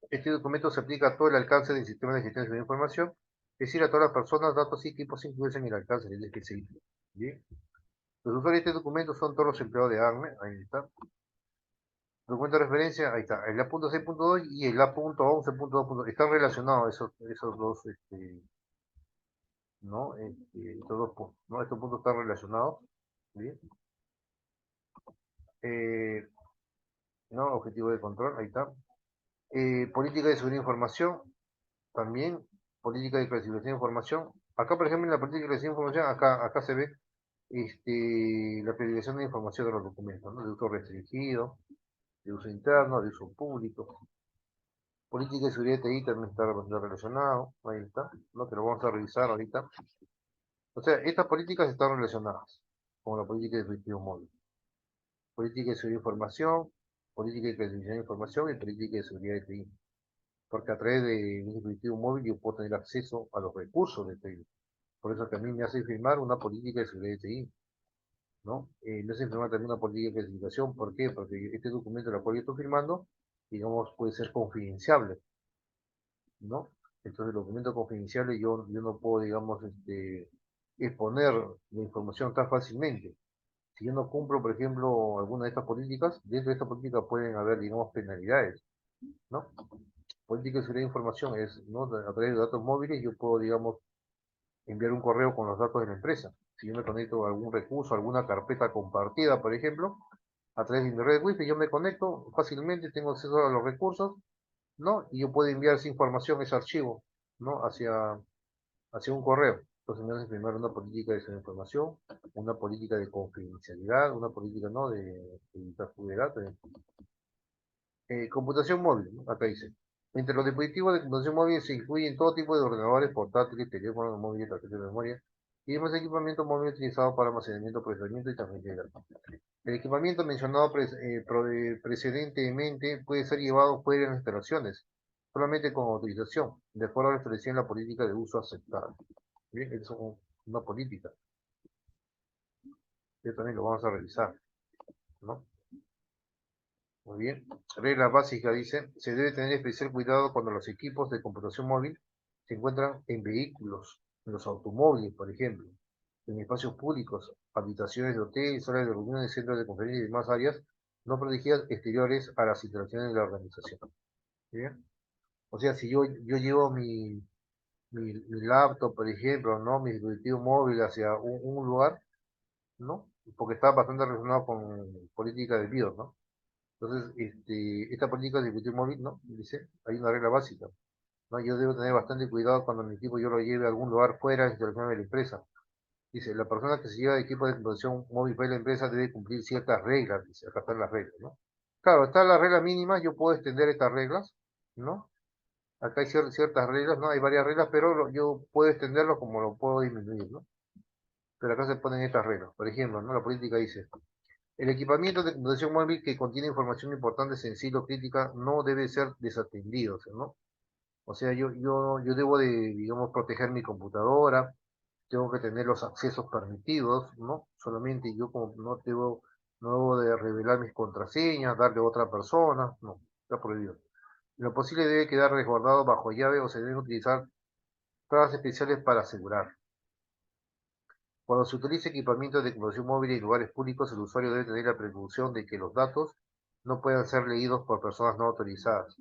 este documento se aplica a todo el alcance del sistema de gestión de la información, es decir, a todas las personas, datos y equipos incluidos en el alcance del DGCI. Bien, los usuarios de este documento son todos los empleados de ARME, ahí está. Documento de referencia, ahí está, el A.6.2 y el A.11.2. Están relacionados esos dos, ¿no? Estos dos puntos, ¿no? Estos puntos están relacionados, ¿bien? Eh, ¿No? Objetivo de control, ahí está. Política de seguridad de información, también. Política de clasificación de información. Acá, por ejemplo, en la política de clasificación de información, acá se ve la priorización de información de los documentos, ¿no? De uso restringido, de uso interno, de uso público. Política de seguridad de TI también está relacionado, ahí está, ¿no? Que lo vamos a revisar ahorita. O sea, estas políticas están relacionadas con la política de dispositivo móvil. Política de seguridad de información, política de clasificación de información y política de seguridad de TI. Porque a través de un dispositivo móvil yo puedo tener acceso a los recursos de TI. Por eso también me hace firmar una política de seguridad de TI, ¿no? Me hace firmar también una política de clasificación. ¿Por qué? Porque este documento al cual yo estoy firmando, digamos, puede ser confidenciable, ¿no? Entonces, el documento confidencial yo no puedo, digamos, exponer la información tan fácilmente. Si yo no cumplo, por ejemplo, alguna de estas políticas, dentro de esta política pueden haber, digamos, penalidades, ¿no? Política de seguridad de información es, ¿no? A través de datos móviles yo puedo, digamos, enviar un correo con los datos de la empresa. Si yo me conecto a algún recurso, alguna carpeta compartida, por ejemplo, a través de mi red Wi-Fi, yo me conecto fácilmente, tengo acceso a los recursos, ¿no? Y yo puedo enviar esa información, ese archivo, ¿no? Hacia un correo. Entonces me hace primero una política de información, una política de confidencialidad, una política, ¿no? De intrajuridad. Computación móvil, ¿no? Acá dice. Entre los dispositivos de computación móvil se incluyen todo tipo de ordenadores portátiles, teléfonos móviles, tarjetas de memoria y demás equipamiento móvil utilizado para almacenamiento, procesamiento y transmisión de datos. El equipamiento mencionado precedentemente puede ser llevado fuera de las instalaciones, solamente con autorización, de acuerdo a lo establecido en la política de uso aceptable. Bien, es una política. Esto también lo vamos a revisar, ¿no? Muy bien. Regla básica dice, se debe tener especial cuidado cuando los equipos de computación móvil se encuentran en vehículos, en los automóviles, por ejemplo, en espacios públicos, habitaciones de hotel, salas de reuniones, centros de conferencias y demás áreas no protegidas exteriores a las instalaciones de la organización. ¿Bien? O sea, si yo llevo mi laptop, por ejemplo, ¿no? Mi dispositivo móvil hacia un lugar, ¿no? Porque está bastante relacionado con política de BIOS, ¿no? Entonces, esta política de dispositivo móvil, ¿no? Dice, hay una regla básica, ¿no? Yo debo tener bastante cuidado cuando mi equipo yo lo lleve a algún lugar fuera de la instalación de la empresa. Dice, la persona que se lleva equipo de computación móvil para la empresa debe cumplir ciertas reglas, dice, acá están las reglas, ¿no? Claro, están las reglas mínimas, yo puedo extender estas reglas, ¿no? Acá hay ciertas reglas, ¿no? Hay varias reglas, pero yo puedo extenderlo como lo puedo disminuir, ¿no? Pero acá se ponen estas reglas. Por ejemplo, ¿no? La política dice, el equipamiento de computación móvil que contiene información importante, sensible o crítica no debe ser desatendido, ¿no? O sea, yo debo de, digamos, proteger mi computadora, tengo que tener los accesos permitidos, ¿no? Solamente yo como no debo de revelar mis contraseñas, darle a otra persona, no, está prohibido. Lo posible debe quedar resguardado bajo llave o se deben utilizar claves especiales para asegurar. Cuando se utiliza equipamiento de computación móvil en lugares públicos, el usuario debe tener la precaución de que los datos no puedan ser leídos por personas no autorizadas,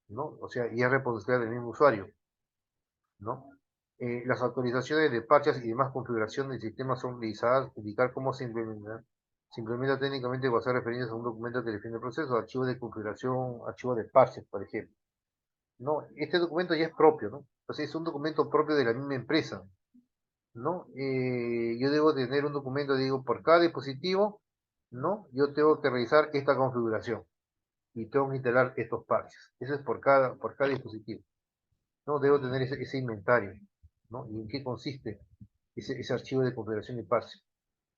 ¿no? O sea, y es responsabilidad del mismo usuario, ¿no? Las autorizaciones de parches y demás configuración del sistema son realizadas, indicar cómo se implementa técnicamente o hacer referencias a un documento que define el proceso, archivo de configuración, archivo de parches, por ejemplo. No, este documento ya es propio, ¿no? Entonces es un documento propio de la misma empresa, ¿no? Yo debo tener un documento, digo, por cada dispositivo, ¿no? Yo tengo que revisar esta configuración y tengo que instalar estos parches. Eso es por cada dispositivo. No, debo tener ese inventario, ¿no? ¿Y en qué consiste ese archivo de configuración y parches?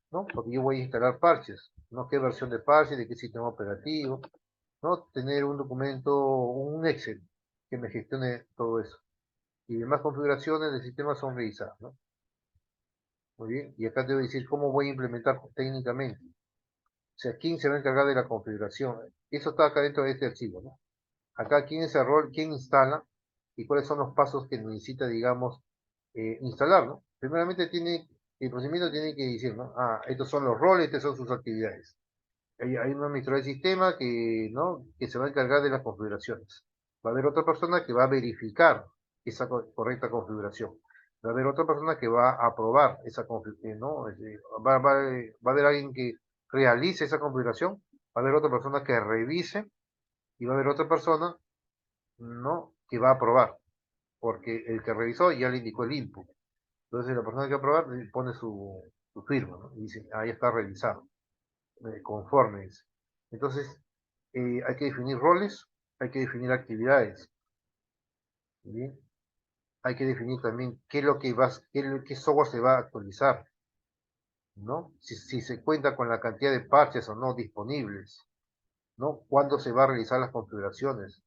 ¿No? Porque yo voy a instalar parches, ¿no? ¿Qué versión de parches, de qué sistema operativo? ¿No? Tener un documento, un Excel que me gestione todo eso. Y demás configuraciones del sistema son revisadas, ¿no? Muy bien, y acá te voy a decir cómo voy a implementar técnicamente. O sea, quién se va a encargar de la configuración. Eso está acá dentro de este archivo, ¿no? Acá quién es el rol, quién instala y cuáles son los pasos que necesita, digamos, instalar, ¿no? Primeramente el procedimiento tiene que decir, ¿no? Ah, estos son los roles, estas son sus actividades. Hay un administrador del sistema ¿no? Que se va a encargar de las configuraciones. Va a haber otra persona que va a verificar esa correcta configuración. Va a haber otra persona que va a aprobar esa configuración, ¿no? Va a haber alguien que realice esa configuración, va a haber otra persona que revise y va a haber otra persona, ¿no? Que va a aprobar, porque el que revisó ya le indicó el input. Entonces la persona que va a aprobar pone su firma, ¿no? Y dice, ahí está revisado, conforme dice. Entonces, hay que definir roles, hay que definir actividades, ¿bien? Hay que definir también qué es lo que qué software se va a actualizar, ¿no? Si se cuenta con la cantidad de parches o no disponibles, ¿no? ¿Cuándo se va a realizar las configuraciones?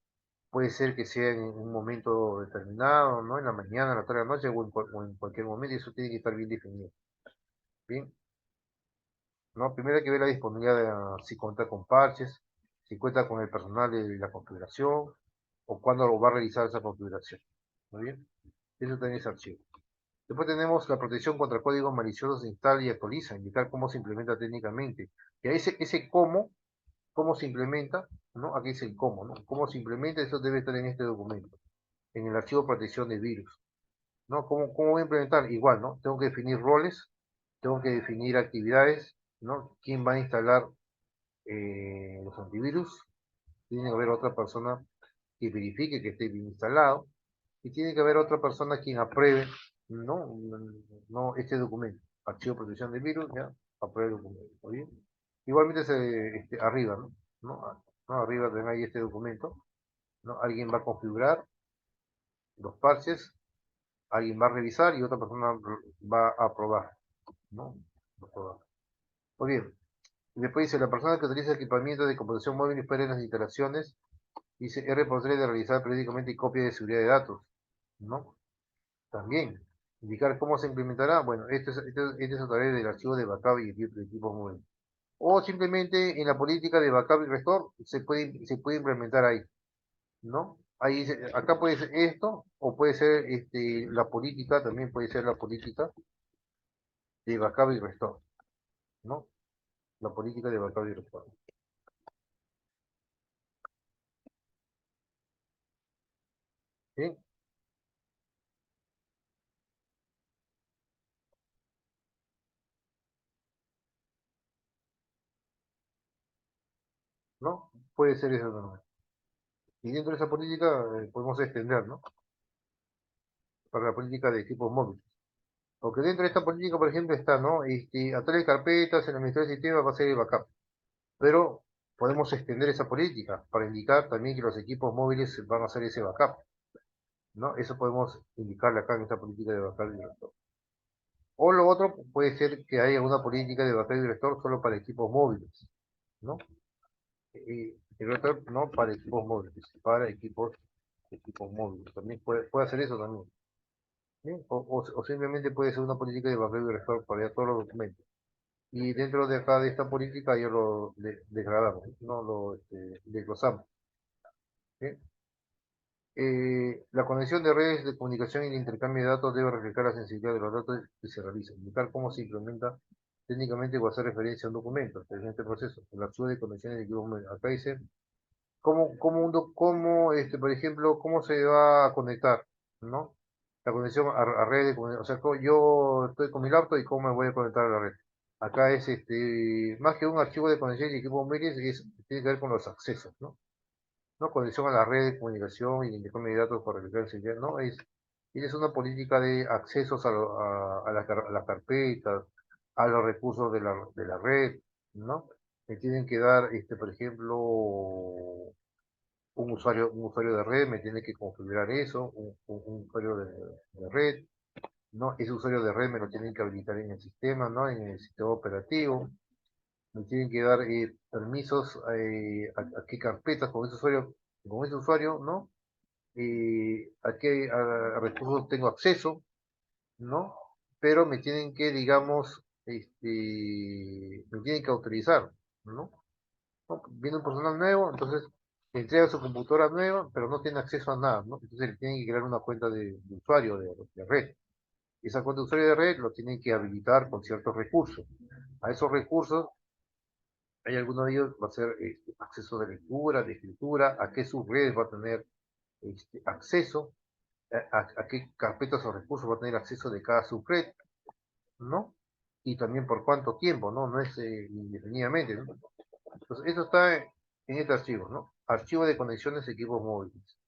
Puede ser que sea en un momento determinado, ¿no? En la mañana, en la tarde, en la noche o en cualquier momento, y eso tiene que estar bien definido. Bien, ¿no? Primero hay que ver la disponibilidad de si cuenta con parches, si cuenta con el personal de la configuración, o cuándo lo va a realizar esa configuración. Muy bien, eso también es archivo. Después tenemos la protección contra códigos maliciosos, se instala y actualiza, indicar cómo se implementa técnicamente. Y ahí ese cómo se implementa, ¿no? Aquí dice el cómo, ¿no? Cómo se implementa, eso debe estar en este documento, en el archivo protección de virus, ¿no? ¿Cómo voy a implementar? Igual, ¿no? Tengo que definir roles, tengo que definir actividades, ¿no? ¿Quién va a instalar los antivirus? Tiene que haber otra persona que verifique que esté bien instalado, y tiene que haber otra persona quien apruebe, ¿no? No este documento, archivo de protección de virus, ya, apruebe el documento, ¿está bien? Igualmente arriba, ¿no? ¿No? Arriba también hay este documento, ¿no? Alguien va a configurar los parches, alguien va a revisar y otra persona va a aprobar, ¿no? Aprobar. Muy bien. Y después dice, la persona que utiliza equipamiento de computación móvil espera en las instalaciones, dice, es responsable de realizar periódicamente copia de seguridad de datos, ¿no? También, indicar cómo se implementará, bueno, este es a través del archivo de backup y equipos móviles. O simplemente en la política de backup y restore se puede implementar ahí, ¿no? Ahí acá puede ser esto, o puede ser la política, también puede ser la política de backup y restore, ¿no? La política de backup y restore. ¿Sí? ¿No? Puede ser eso también. Y dentro de esa política podemos extender, ¿no? Para la política de equipos móviles. Porque dentro de esta política, por ejemplo, está, ¿no? A tales carpetas, en el administrador de sistemas va a ser el backup. Pero podemos extender esa política para indicar también que los equipos móviles van a hacer ese backup, ¿no? Eso podemos indicarle acá en esta política de backup y restore. O lo otro puede ser que haya una política de backup y restore solo para equipos móviles, ¿no? El otro, no para equipos móviles, para equipos móviles. También puede hacer eso también. ¿Sí? O simplemente puede ser una política de backup y restore para todos los documentos. Y dentro de acá de esta política ya lo degradamos, no lo desglosamos. ¿Sí? La conexión de redes de comunicación y el intercambio de datos debe reflejar la sensibilidad de los datos que se realizan, indicar cómo se implementa técnicamente o hacer referencia a un documento en este proceso. El archivo de conexiones de equipos móviles. Acá dice por ejemplo, cómo se va a conectar, ¿no? La conexión a red de comunicación. O sea, yo estoy con mi laptop y cómo me voy a conectar a la red. Acá es más que un archivo de conexión de equipos móviles, tiene que ver con los accesos, ¿no? ¿No? Conexión a la red de comunicación y el intercambio de datos para realizar el señal, ¿no? Es una política de accesos a las carpetas, a los recursos de la red, ¿no? Me tienen que dar, por ejemplo, un usuario de red, me tiene que configurar eso, un usuario de red, ¿no? Ese usuario de red me lo tienen que habilitar en el sistema, ¿no? En el sistema operativo, me tienen que dar permisos a qué carpetas con ese usuario, ¿no? A qué recursos tengo acceso, ¿no? Pero me tienen que, digamos, me tienen que autorizar, ¿no? ¿No? Viene un personal nuevo, entonces le entrega su computadora nueva, pero no tiene acceso a nada, ¿no? Entonces le tienen que crear una cuenta de usuario de red. Esa cuenta de usuario de red lo tienen que habilitar con ciertos recursos. A esos recursos hay alguno de ellos va a ser acceso de lectura, de escritura, a qué subredes va a tener acceso, a qué carpetas o recursos va a tener acceso de cada subred, ¿no? Y también por cuánto tiempo, ¿no? No es indefinidamente, ¿no? Entonces, eso está en este archivo, ¿no? Archivo de conexiones de equipos móviles.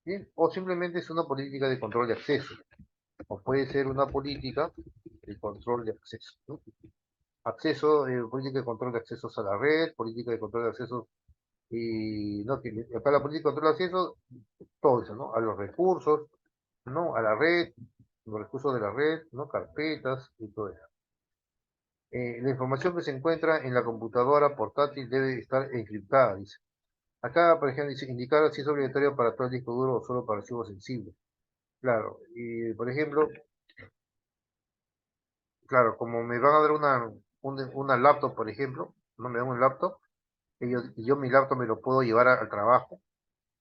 ¿Bien? O simplemente es una política de control de acceso, o puede ser una política de control de acceso, ¿no? Acceso, política de control de accesos a la red, política de control de accesos y no, acá la política de control de acceso, todo eso, ¿no? A los recursos, ¿no? A la red, los recursos de la red, ¿no? Carpetas y todo eso. La información que se encuentra en la computadora portátil debe estar encriptada, dice. Acá, por ejemplo, dice indicar si es obligatorio para todo el disco duro o solo para archivos sensibles. Claro, y por ejemplo, claro, como me van a dar una laptop, por ejemplo, no me dan un laptop, y yo mi laptop me lo puedo llevar al trabajo,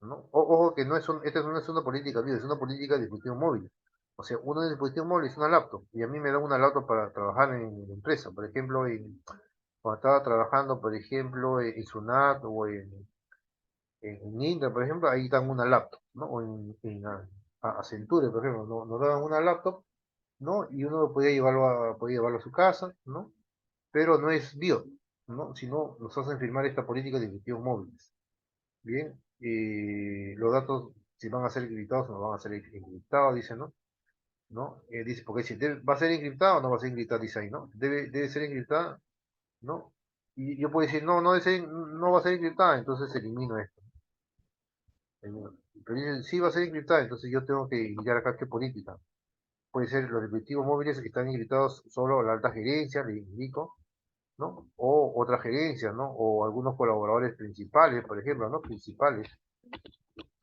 ¿no? Ojo que esta no es una política vida, es una política de dispositivos móviles. O sea, uno de los dispositivos móviles es una laptop, y a mí me dan una laptop para trabajar en la empresa. Por ejemplo, cuando estaba trabajando, por ejemplo, en Sunat o en Indra, por ejemplo, ahí dan una laptop, ¿no? O en Accenture, por ejemplo, nos daban una laptop, ¿no? Y uno podía llevarlo a su casa, ¿no? Pero no es BIOS, ¿no? Sino nos hacen firmar esta política de dispositivos móviles. Bien, los datos, si van a ser encriptados o no van a ser encriptados, dicen, ¿no? ¿No? Dice, porque si va a ser encriptado o no va a ser encriptado, dice ahí, ¿no? Debe ser encriptada, ¿no? Y yo puedo decir, no, no va a ser encriptada, entonces elimino esto. Elimino. Pero dicen, sí va a ser encriptada, entonces yo tengo que indicar acá qué política. Puede ser los dispositivos móviles que están encriptados solo a la alta gerencia, le indico, ¿no? O otras gerencias, ¿no? O algunos colaboradores principales, por ejemplo, ¿no? Principales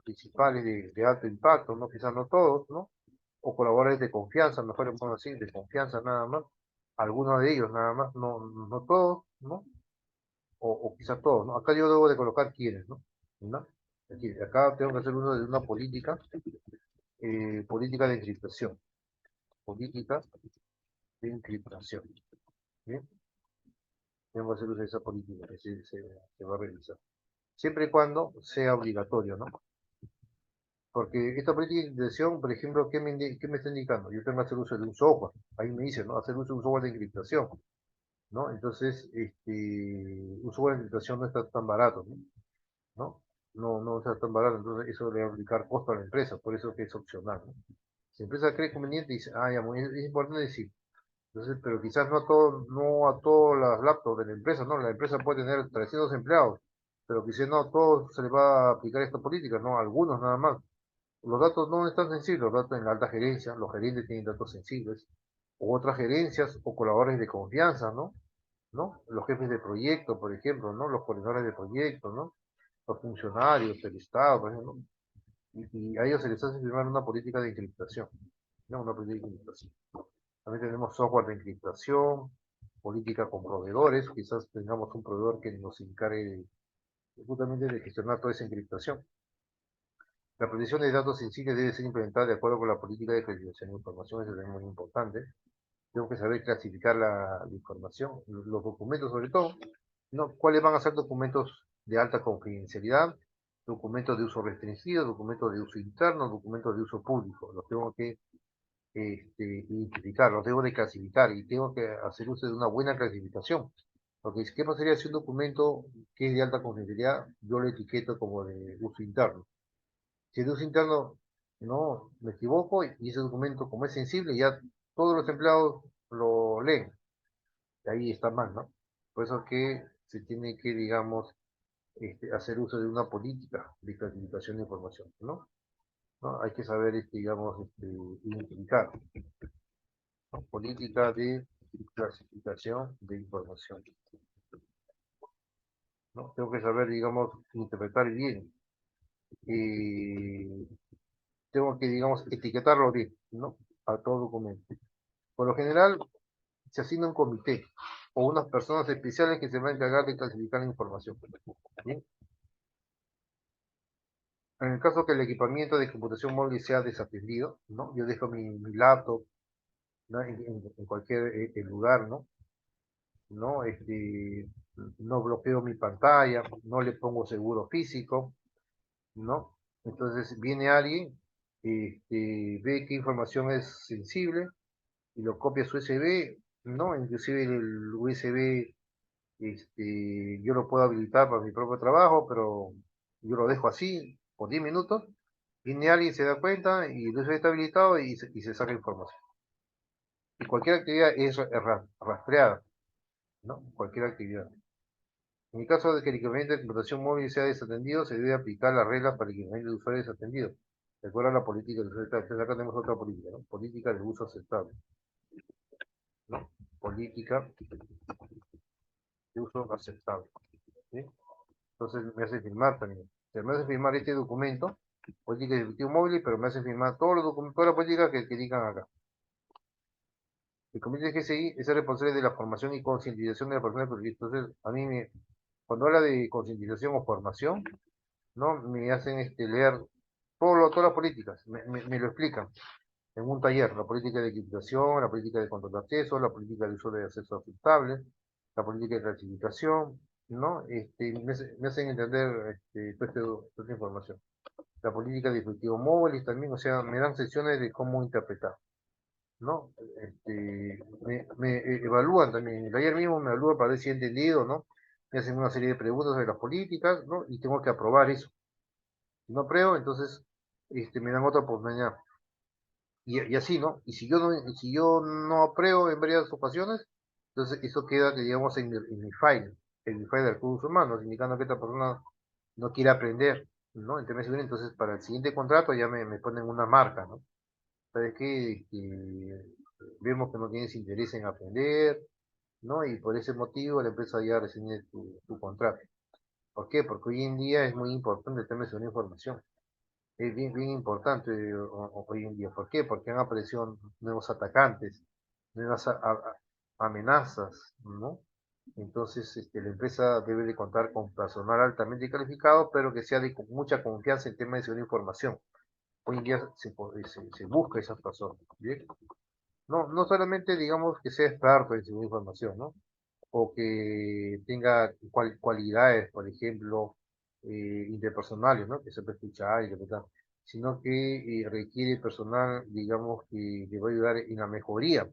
de alto impacto, ¿no? Quizás no todos, ¿no? O colaboradores de confianza, mejor le pongo así, de confianza nada más, algunos de ellos nada más, no todos, ¿no? O quizás todos, ¿no? Acá yo debo de colocar quiénes, ¿no? ¿No? Aquí, acá tengo que hacer uso de una política de encriptación, política de encriptación, ¿bien? Tengo que hacer uso de esa política que se va a realizar. Siempre y cuando sea obligatorio, ¿no? Porque esta política de encriptación, por ejemplo, ¿qué me está indicando? Yo tengo que hacer uso de un software. Ahí me dice, ¿no? Hacer uso de un software de encriptación, ¿no? Entonces, un software de encriptación no está tan barato, ¿no? ¿No? No está tan barato, entonces eso le va a aplicar costo a la empresa, por eso que es opcional, ¿no? Si la empresa cree conveniente, dice, ah, ya, es importante decir. Entonces, pero quizás no a todas las laptops de la empresa, ¿no? La empresa puede tener 300 empleados, pero quizás no a todos se les va a aplicar esta política, ¿no? A algunos nada más. Los datos no están sensibles, los datos en la alta gerencia, los gerentes tienen datos sensibles, o otras gerencias o colaboradores de confianza, ¿no? ¿No? Los jefes de proyecto, por ejemplo, ¿no? Los coordinadores de proyecto, ¿no? Los funcionarios, el Estado, por ejemplo, y a ellos se les hace firmar una política de encriptación, ¿no? Una política de encriptación. También tenemos software de encriptación, política con proveedores, quizás tengamos un proveedor que nos encargue justamente de gestionar toda esa encriptación. La protección de datos sensibles debe ser implementada de acuerdo con la política de clasificación de información, eso es muy importante. Tengo que saber clasificar la información, los documentos sobre todo, ¿no? ¿Cuáles van a ser documentos de alta confidencialidad? Documentos de uso restringido, documentos de uso interno, documentos de uso público. Los tengo que identificar, los debo de clasificar y tengo que hacer uso de una buena clasificación. Porque, ¿qué pasaría si un documento que es de alta confidencialidad yo lo etiqueto como de uso interno? Si es de uso interno, no me equivoco y ese documento, como es sensible, ya todos los empleados lo leen. Y ahí está mal, ¿no? Por eso que se tiene que, digamos, hacer uso de una política de clasificación de información, ¿no? ¿No? Hay que saber, digamos, identificar, ¿no? Política de clasificación de información, ¿no? Tengo que saber, digamos, interpretar bien. eh, Tengo que, digamos, etiquetarlo bien, ¿no? A todo documento. Por lo general, se asigna un comité o unas personas especiales que se van a encargar de clasificar la información. ¿Bien? En el caso que el equipamiento de computación móvil sea desatendido, ¿no? Yo dejo mi laptop, ¿no? En cualquier lugar, ¿no? ¿No? No bloqueo mi pantalla, no le pongo seguro físico, ¿no? Entonces viene alguien, ve qué información es sensible y lo copia a su USB, ¿no? Inclusive el USB, yo lo puedo habilitar para mi propio trabajo, pero yo lo dejo así por 10 minutos, viene alguien, se da cuenta y el USB está habilitado y se saca información. Y cualquier actividad es rastreada, ¿no? Cualquier actividad. En el caso de que el equipamiento de computación móvil sea desatendido, se debe aplicar las reglas para el equipamiento de usuario desatendido. Recuerda la política de uso aceptable. Entonces acá tenemos otra política, ¿no? Política de uso aceptable, ¿no? Política de uso aceptable, ¿sí? Entonces me hace firmar también. O sea, me hace firmar este documento, política de dispositivo móvil, pero me hace firmar todos los documentos, toda la política que digan acá. El comité de GSI es el responsable de la formación y concientización de la persona. Entonces, cuando habla de concientización o formación, ¿no? Me hacen leer todas las políticas, me lo explican. en un taller, la política de equiparación, la política de control de acceso, la política de uso de acceso aceptable, la política de clasificación, ¿no? Me hacen entender toda esta información. La política de dispositivo móvil y también, o sea, me dan sesiones de cómo interpretar, ¿no? Evalúan también, el taller mismo me evalúa para ver si he entendido, ¿no? Me hacen una serie de preguntas sobre las políticas, ¿no? Y tengo que aprobar eso. Si no apruebo, entonces me dan otra oportunidad. Y así, ¿no? Y si yo no apruebo en varias ocasiones, entonces eso queda, digamos, en mi file de recursos humanos, indicando que esta persona no quiere aprender, ¿no? Entonces para el siguiente contrato ya me ponen una marca, ¿no? ¿Sabes qué? Vemos que no tienes interés en aprender, ¿no? Y por ese motivo la empresa ya rescinde tu contrato. ¿Por qué? Porque hoy en día es muy importante tener una información. Es bien, bien importante hoy en día. ¿Por qué? Porque han aparecido nuevos atacantes, nuevas amenazas, ¿no? Entonces, la empresa debe de contar con personal altamente calificado, pero que sea de mucha confianza en temas de seguridad de información. Hoy en día se busca esas personas, ¿bien? No solamente, digamos, que sea experto en seguridad de información, ¿no? O que tenga cualidades, por ejemplo, interpersonales, ¿no? Que sepa escuchar y interpretar, sino que requiere personal, digamos, que le va a ayudar en la mejoría,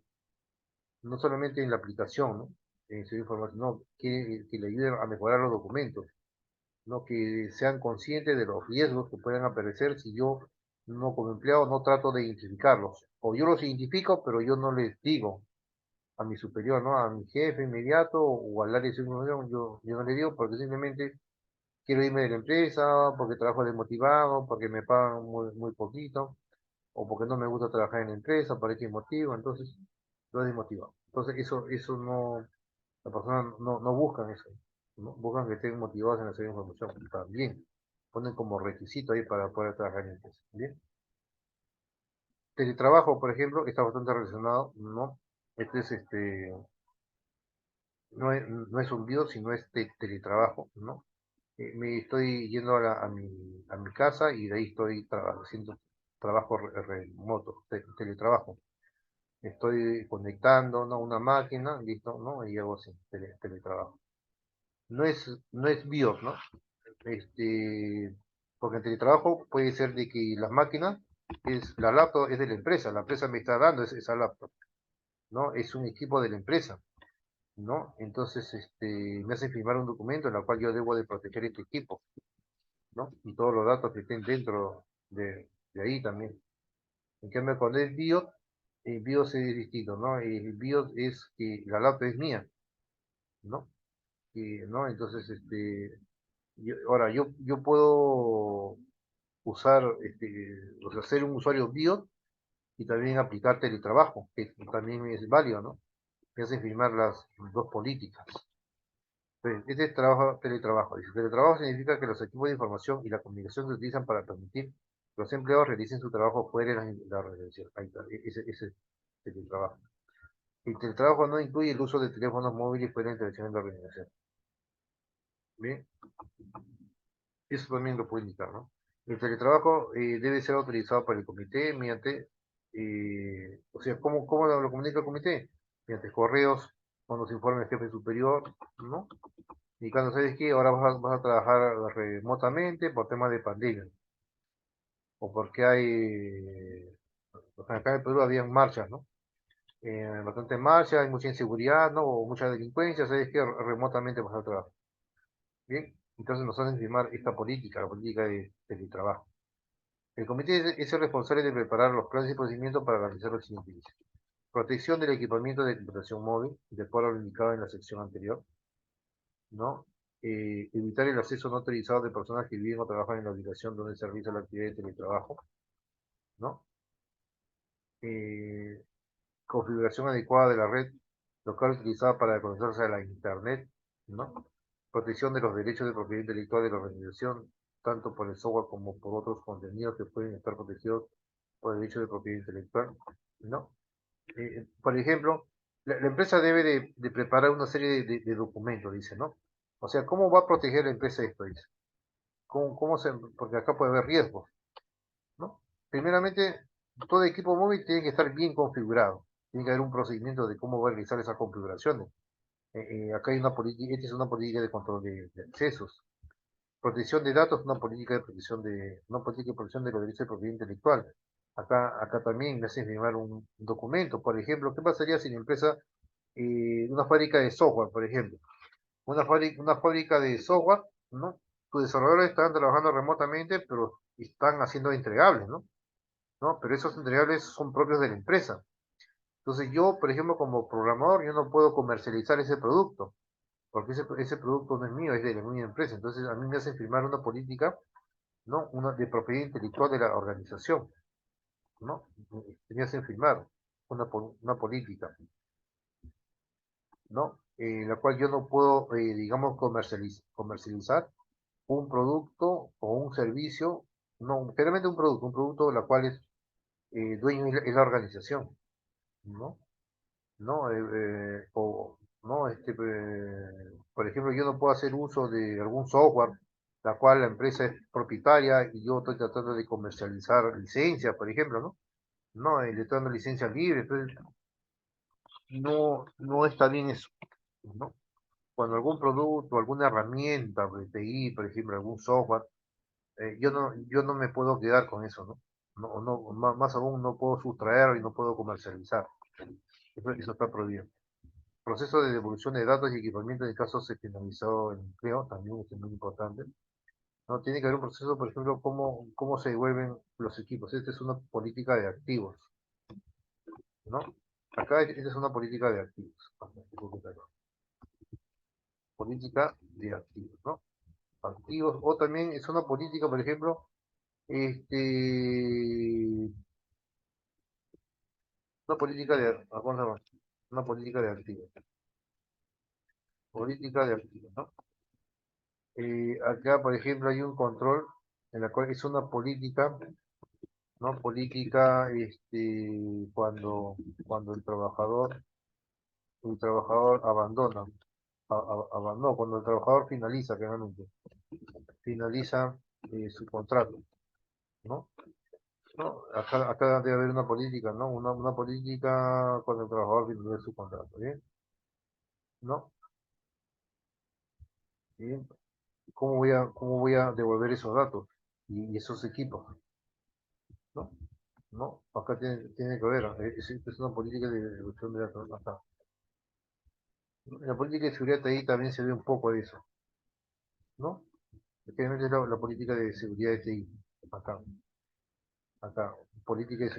no solamente en la aplicación, ¿no? En su información, no, que le ayuden a mejorar los documentos, ¿no? Que sean conscientes de los riesgos que puedan aparecer si yo, no como empleado, no trato de identificarlos. O yo los identifico, pero yo no les digo a mi superior, ¿no? A mi jefe inmediato o al área de seguridad, yo no le digo porque simplemente quiero irme de la empresa, porque trabajo desmotivado, porque me pagan muy, muy poquito, o porque no me gusta trabajar en la empresa, por X motivo, entonces lo desmotivado. Entonces eso no, la persona no buscan eso, ¿no? Buscan que estén motivados en hacer información, también ponen como requisito ahí para poder trabajar en la empresa, ¿bien? Teletrabajo, por ejemplo, está bastante relacionado, ¿no? Este es no es un bio, sino es teletrabajo, ¿no? Me estoy yendo a mi casa y de ahí estoy haciendo trabajo remoto, teletrabajo. Estoy conectando, ¿no? Una máquina, listo, ¿no? Y hago así, teletrabajo. No es BIOS, ¿no? Porque el teletrabajo puede ser de que las máquinas, la laptop es de la empresa me está dando esa laptop, ¿no? Es un equipo de la empresa, ¿no? Entonces, me hacen firmar un documento en el cual yo debo de proteger este equipo, ¿no? Y todos los datos que estén dentro de ahí también. En cambio, cuando es BIOS, el BIOS es distinto, ¿no? El BIOS es que la laptop es mía, ¿no? ¿No? Entonces, ahora, yo puedo usar, o sea, ser un usuario BIOS y también aplicar teletrabajo, que también es válido, ¿no? Me hacen firmar las dos políticas. Entonces, este es teletrabajo. Dice, teletrabajo significa que los equipos de información y la comunicación se utilizan para permitir que los empleados realicen su trabajo fuera de la organización. Ahí está, ese es teletrabajo. El teletrabajo no incluye el uso de teléfonos móviles fuera de la interacción de la organización. Bien, eso también lo puede indicar, ¿no? El teletrabajo debe ser autorizado por el comité mediante, o sea, ¿cómo lo comunica el comité? Mediante correos, con los informes del jefe superior, ¿no? Y cuando sabes que ahora vas a trabajar remotamente por temas de pandemia, o porque acá en Perú habían marchas, ¿no? Bastante marchas, hay mucha inseguridad, ¿no? O mucha delincuencia, sabes que remotamente vas a trabajar. Bien, entonces nos hacen firmar esta política, la política de teletrabajo. El comité es el responsable de preparar los planes y procedimientos para realizar los siguientes. Protección del equipamiento de computación móvil, de acuerdo a lo indicado en la sección anterior, ¿no? Evitar el acceso no autorizado de personas que viven o trabajan en la ubicación donde se realiza la actividad de teletrabajo, ¿no? Eh, Configuración adecuada de la red local utilizada para conectarse a la Internet, ¿no? Protección de los derechos de propiedad intelectual de la organización, tanto por el software como por otros contenidos que pueden estar protegidos por el derecho de propiedad intelectual, ¿no? Por ejemplo, la empresa debe de preparar una serie de documentos, dice, ¿no? O sea, ¿cómo va a proteger la empresa esto? Dice. Porque acá puede haber riesgos, ¿no? Primeramente, todo equipo móvil tiene que estar bien configurado. Tiene que haber un procedimiento de cómo va a realizar esas configuraciones. Acá hay una política, esta es una política de control de accesos. Protección de datos, una política de protección una política de protección de los derechos de propiedad intelectual. Acá también me hacen firmar un documento, por ejemplo, ¿qué pasaría si la empresa, una fábrica de software, por ejemplo, una fábrica de software, ¿no? Tus desarrolladores están trabajando remotamente, pero están haciendo entregables, ¿no? ¿No? Pero esos entregables son propios de la empresa. Entonces yo, por ejemplo, como programador, yo no puedo comercializar ese producto, porque ese producto no es mío, es de la misma empresa. Entonces a mí me hacen firmar una política, ¿no? Una de propiedad intelectual de la organización, ¿no? Me hacen firmar una política, ¿no? La cual yo no puedo, digamos, comercializar un producto o un servicio, no, generalmente un producto la cual es dueño es la organización, ¿no? ¿No? ¿No? Por ejemplo, yo no puedo hacer uso de algún software, la cual la empresa es propietaria y yo estoy tratando de comercializar licencia, por ejemplo, ¿no? No, le estoy dando licencia libre, entonces no está bien eso, ¿no? Cuando algún producto, alguna herramienta de TI, por ejemplo, algún software, yo no me puedo quedar con eso, ¿no? Más aún no puedo sustraer y no puedo comercializar. Eso está prohibido. Proceso de devolución de datos y equipamiento en caso se finalizó el empleo, también es muy importante. No tiene que haber un proceso, por ejemplo, cómo se devuelven los equipos. Esta es una política de activos, ¿no? Acá esta es una política de activos. Política de activos, ¿no? Activos, o también es una política, por ejemplo, una política una política de activos. Política de activos, ¿no? Acá, por ejemplo, hay un control en la cual es una política, ¿no? Política, cuando el trabajador abandona, cuando el trabajador finaliza, generalmente, finaliza su contrato, ¿no? ¿No? Acá debe haber una política, ¿no? Una política cuando el trabajador finaliza su contrato, ¿bien? ¿No? Bien. ¿Cómo voy a devolver esos datos y esos equipos? ¿No? ¿No? Acá tiene que ver, es una política de devolución de datos. Acá. En la política de seguridad ahí también se ve un poco de eso, ¿no? Generalmente es la política de seguridad de TI, acá, acá, política de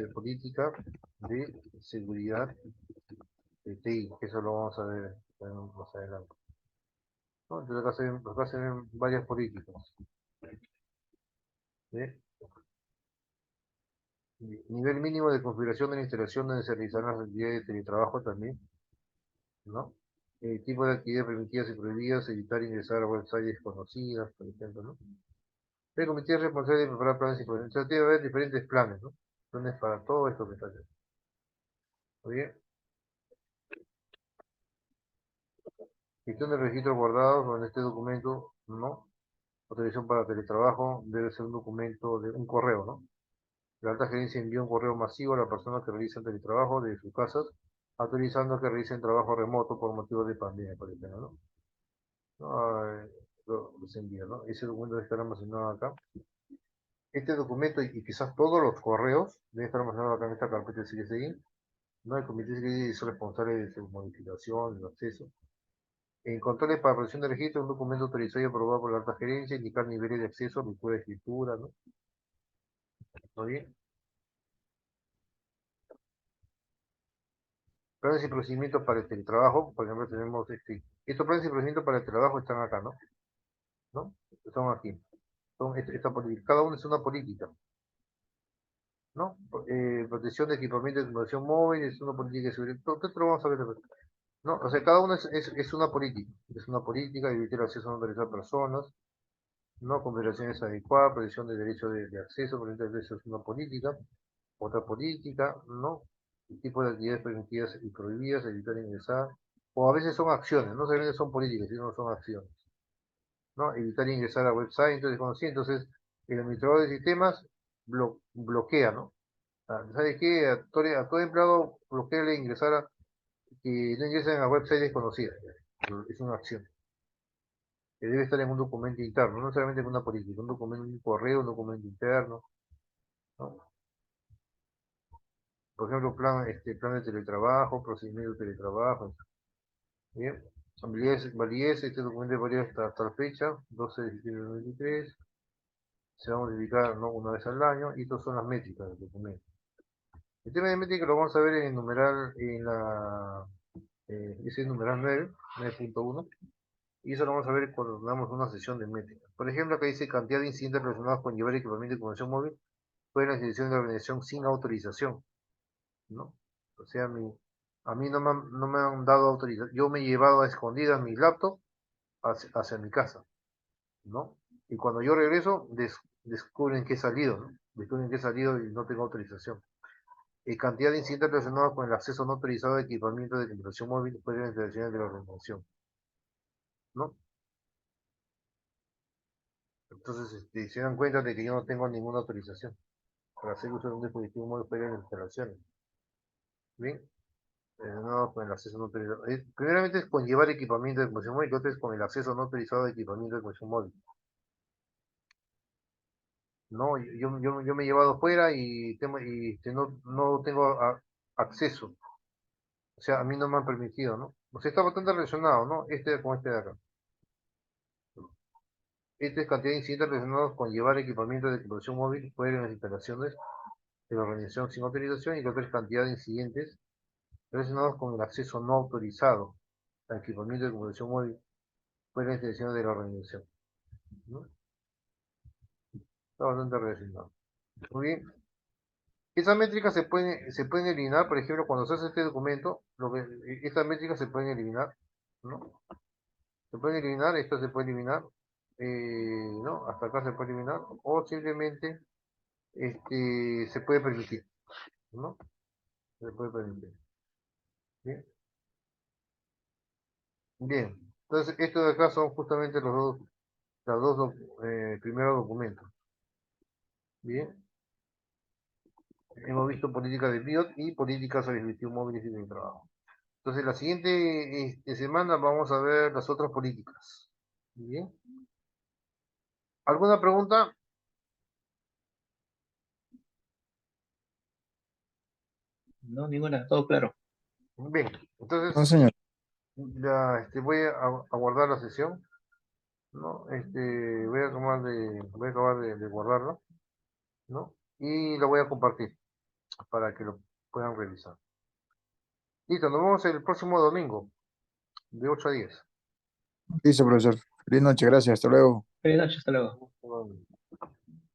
seguridad de TI, que eso lo vamos a ver más adelante. ¿No? Entonces acá se ven varias políticas, ¿sí? Nivel mínimo de configuración de la instalación donde se realizarán las actividades de teletrabajo también, ¿no? Tipo de actividades permitidas y prohibidas, evitar ingresar a websites desconocidas, por ejemplo, ¿no? El comité es responsable de preparar planes y planes. Entonces debe haber diferentes planes, ¿no? Planes para todo esto que está haciendo. Muy bien. Gestión de registros guardados en este documento, ¿no? Autorización para teletrabajo debe ser un documento de un correo, ¿no? La alta gerencia envía un correo masivo a las personas que realizan teletrabajo de sus casas, autorizando que realicen trabajo remoto por motivos de pandemia, por ejemplo, ¿no? ¿No? Los envía, ¿no? Ese documento debe estar almacenado acá. Este documento y quizás todos los correos deben estar almacenados acá en esta carpeta de CSI. ¿No? El comité es responsable de su modificación, de acceso. En controles para protección de registro, un documento autorizado y aprobado por la alta gerencia, indicar niveles de acceso, lectura de escritura, ¿no? ¿Muy bien? Planes y procedimientos para el teletrabajo, por ejemplo, tenemos estos planes y procedimientos para el teletrabajo están acá, ¿no? ¿No? Están aquí. Cada uno es una política, ¿no? Protección de equipamiento de tecnología móvil es una política de seguridad. Todo esto lo vamos a ver después. ¿No? O sea, cada uno es una política. Es una política, evitar el acceso a no autorizar personas, no consideraciones adecuadas, protección de derechos de acceso, por ejemplo, eso es una política, otra política, ¿no? El tipo de actividades permitidas y prohibidas, evitar ingresar, o a veces son acciones, no solamente son políticas, sino son acciones, ¿no? Evitar ingresar a website, entonces, el administrador de sistemas bloquea, ¿no? ¿Sabe qué? A todo empleado bloquearle ingresar a que no ingresen a website desconocida. Es una acción que debe estar en un documento interno, no solamente en una política, un documento, un correo, un documento interno, ¿no? Por ejemplo, plan de teletrabajo, procedimiento de teletrabajo. Bien. Validez, este documento es válido hasta la fecha, 12 de diciembre de 2023. Se va a modificar, ¿no?, una vez al año, y estas son las métricas del documento. El tema de métrica lo vamos a ver en el numeral, ese es el numeral 9, 9.1, y eso lo vamos a ver cuando damos una sesión de métrica. Por ejemplo, acá dice cantidad de incidentes relacionados con llevar equipamiento de comunicación móvil fuera de la institución de la organización sin autorización, ¿no? O sea, a mí no me han dado autorización, yo me he llevado a escondidas mi laptop hacia mi casa, ¿no? Y cuando yo regreso, descubren que he salido, ¿no? Descubren que he salido y no tengo autorización. Cantidad de incidentes relacionados con el acceso no autorizado de equipamiento de comunicación móvil fuera de las instalaciones de la organización, ¿no? Entonces, se dan cuenta de que yo no tengo ninguna autorización para hacer uso de un dispositivo móvil fuera de las instalaciones. Bien, no con el acceso no autorizado. Primeramente es con llevar equipamiento de comunicación móvil, y otro es con el acceso no autorizado de equipamiento de comunicación móvil. No, yo me he llevado fuera no tengo acceso. O sea, a mí no me han permitido, ¿no? O sea, está bastante relacionado, ¿no? Este con este de acá. Esta es cantidad de incidentes relacionados con llevar equipamiento de comunicación móvil fuera de las instalaciones de la organización sin autorización, y la otra es cantidad de incidentes relacionados con el acceso no autorizado al equipamiento de comunicación móvil fuera de las instalaciones de la organización, ¿no? Está bastante relacionado. Muy bien. Esas métricas se pueden eliminar, por ejemplo, cuando se hace este documento, estas métricas se pueden eliminar, ¿no? Se pueden eliminar, esto se puede eliminar, ¿no? Hasta acá se puede eliminar, o simplemente se puede permitir, ¿no? Se puede permitir. Bien. Bien. Entonces, estos de acá son justamente los dos primeros documentos. Bien. Hemos visto política de BIOT y política sobre dispositivos móviles y de trabajo. Entonces, la siguiente semana vamos a ver las otras políticas. Bien. ¿Alguna pregunta? No, ninguna, todo claro. Bien. No, Entonces, señor. ya, voy a guardar la sesión, ¿no? Voy a acabar de guardarlo, ¿no? Y lo voy a compartir para que lo puedan revisar. Listo, nos vemos el próximo domingo, de 8 a 10. Listo, profesor. Feliz noche, gracias. Hasta luego. Feliz noche, hasta luego. Hasta luego.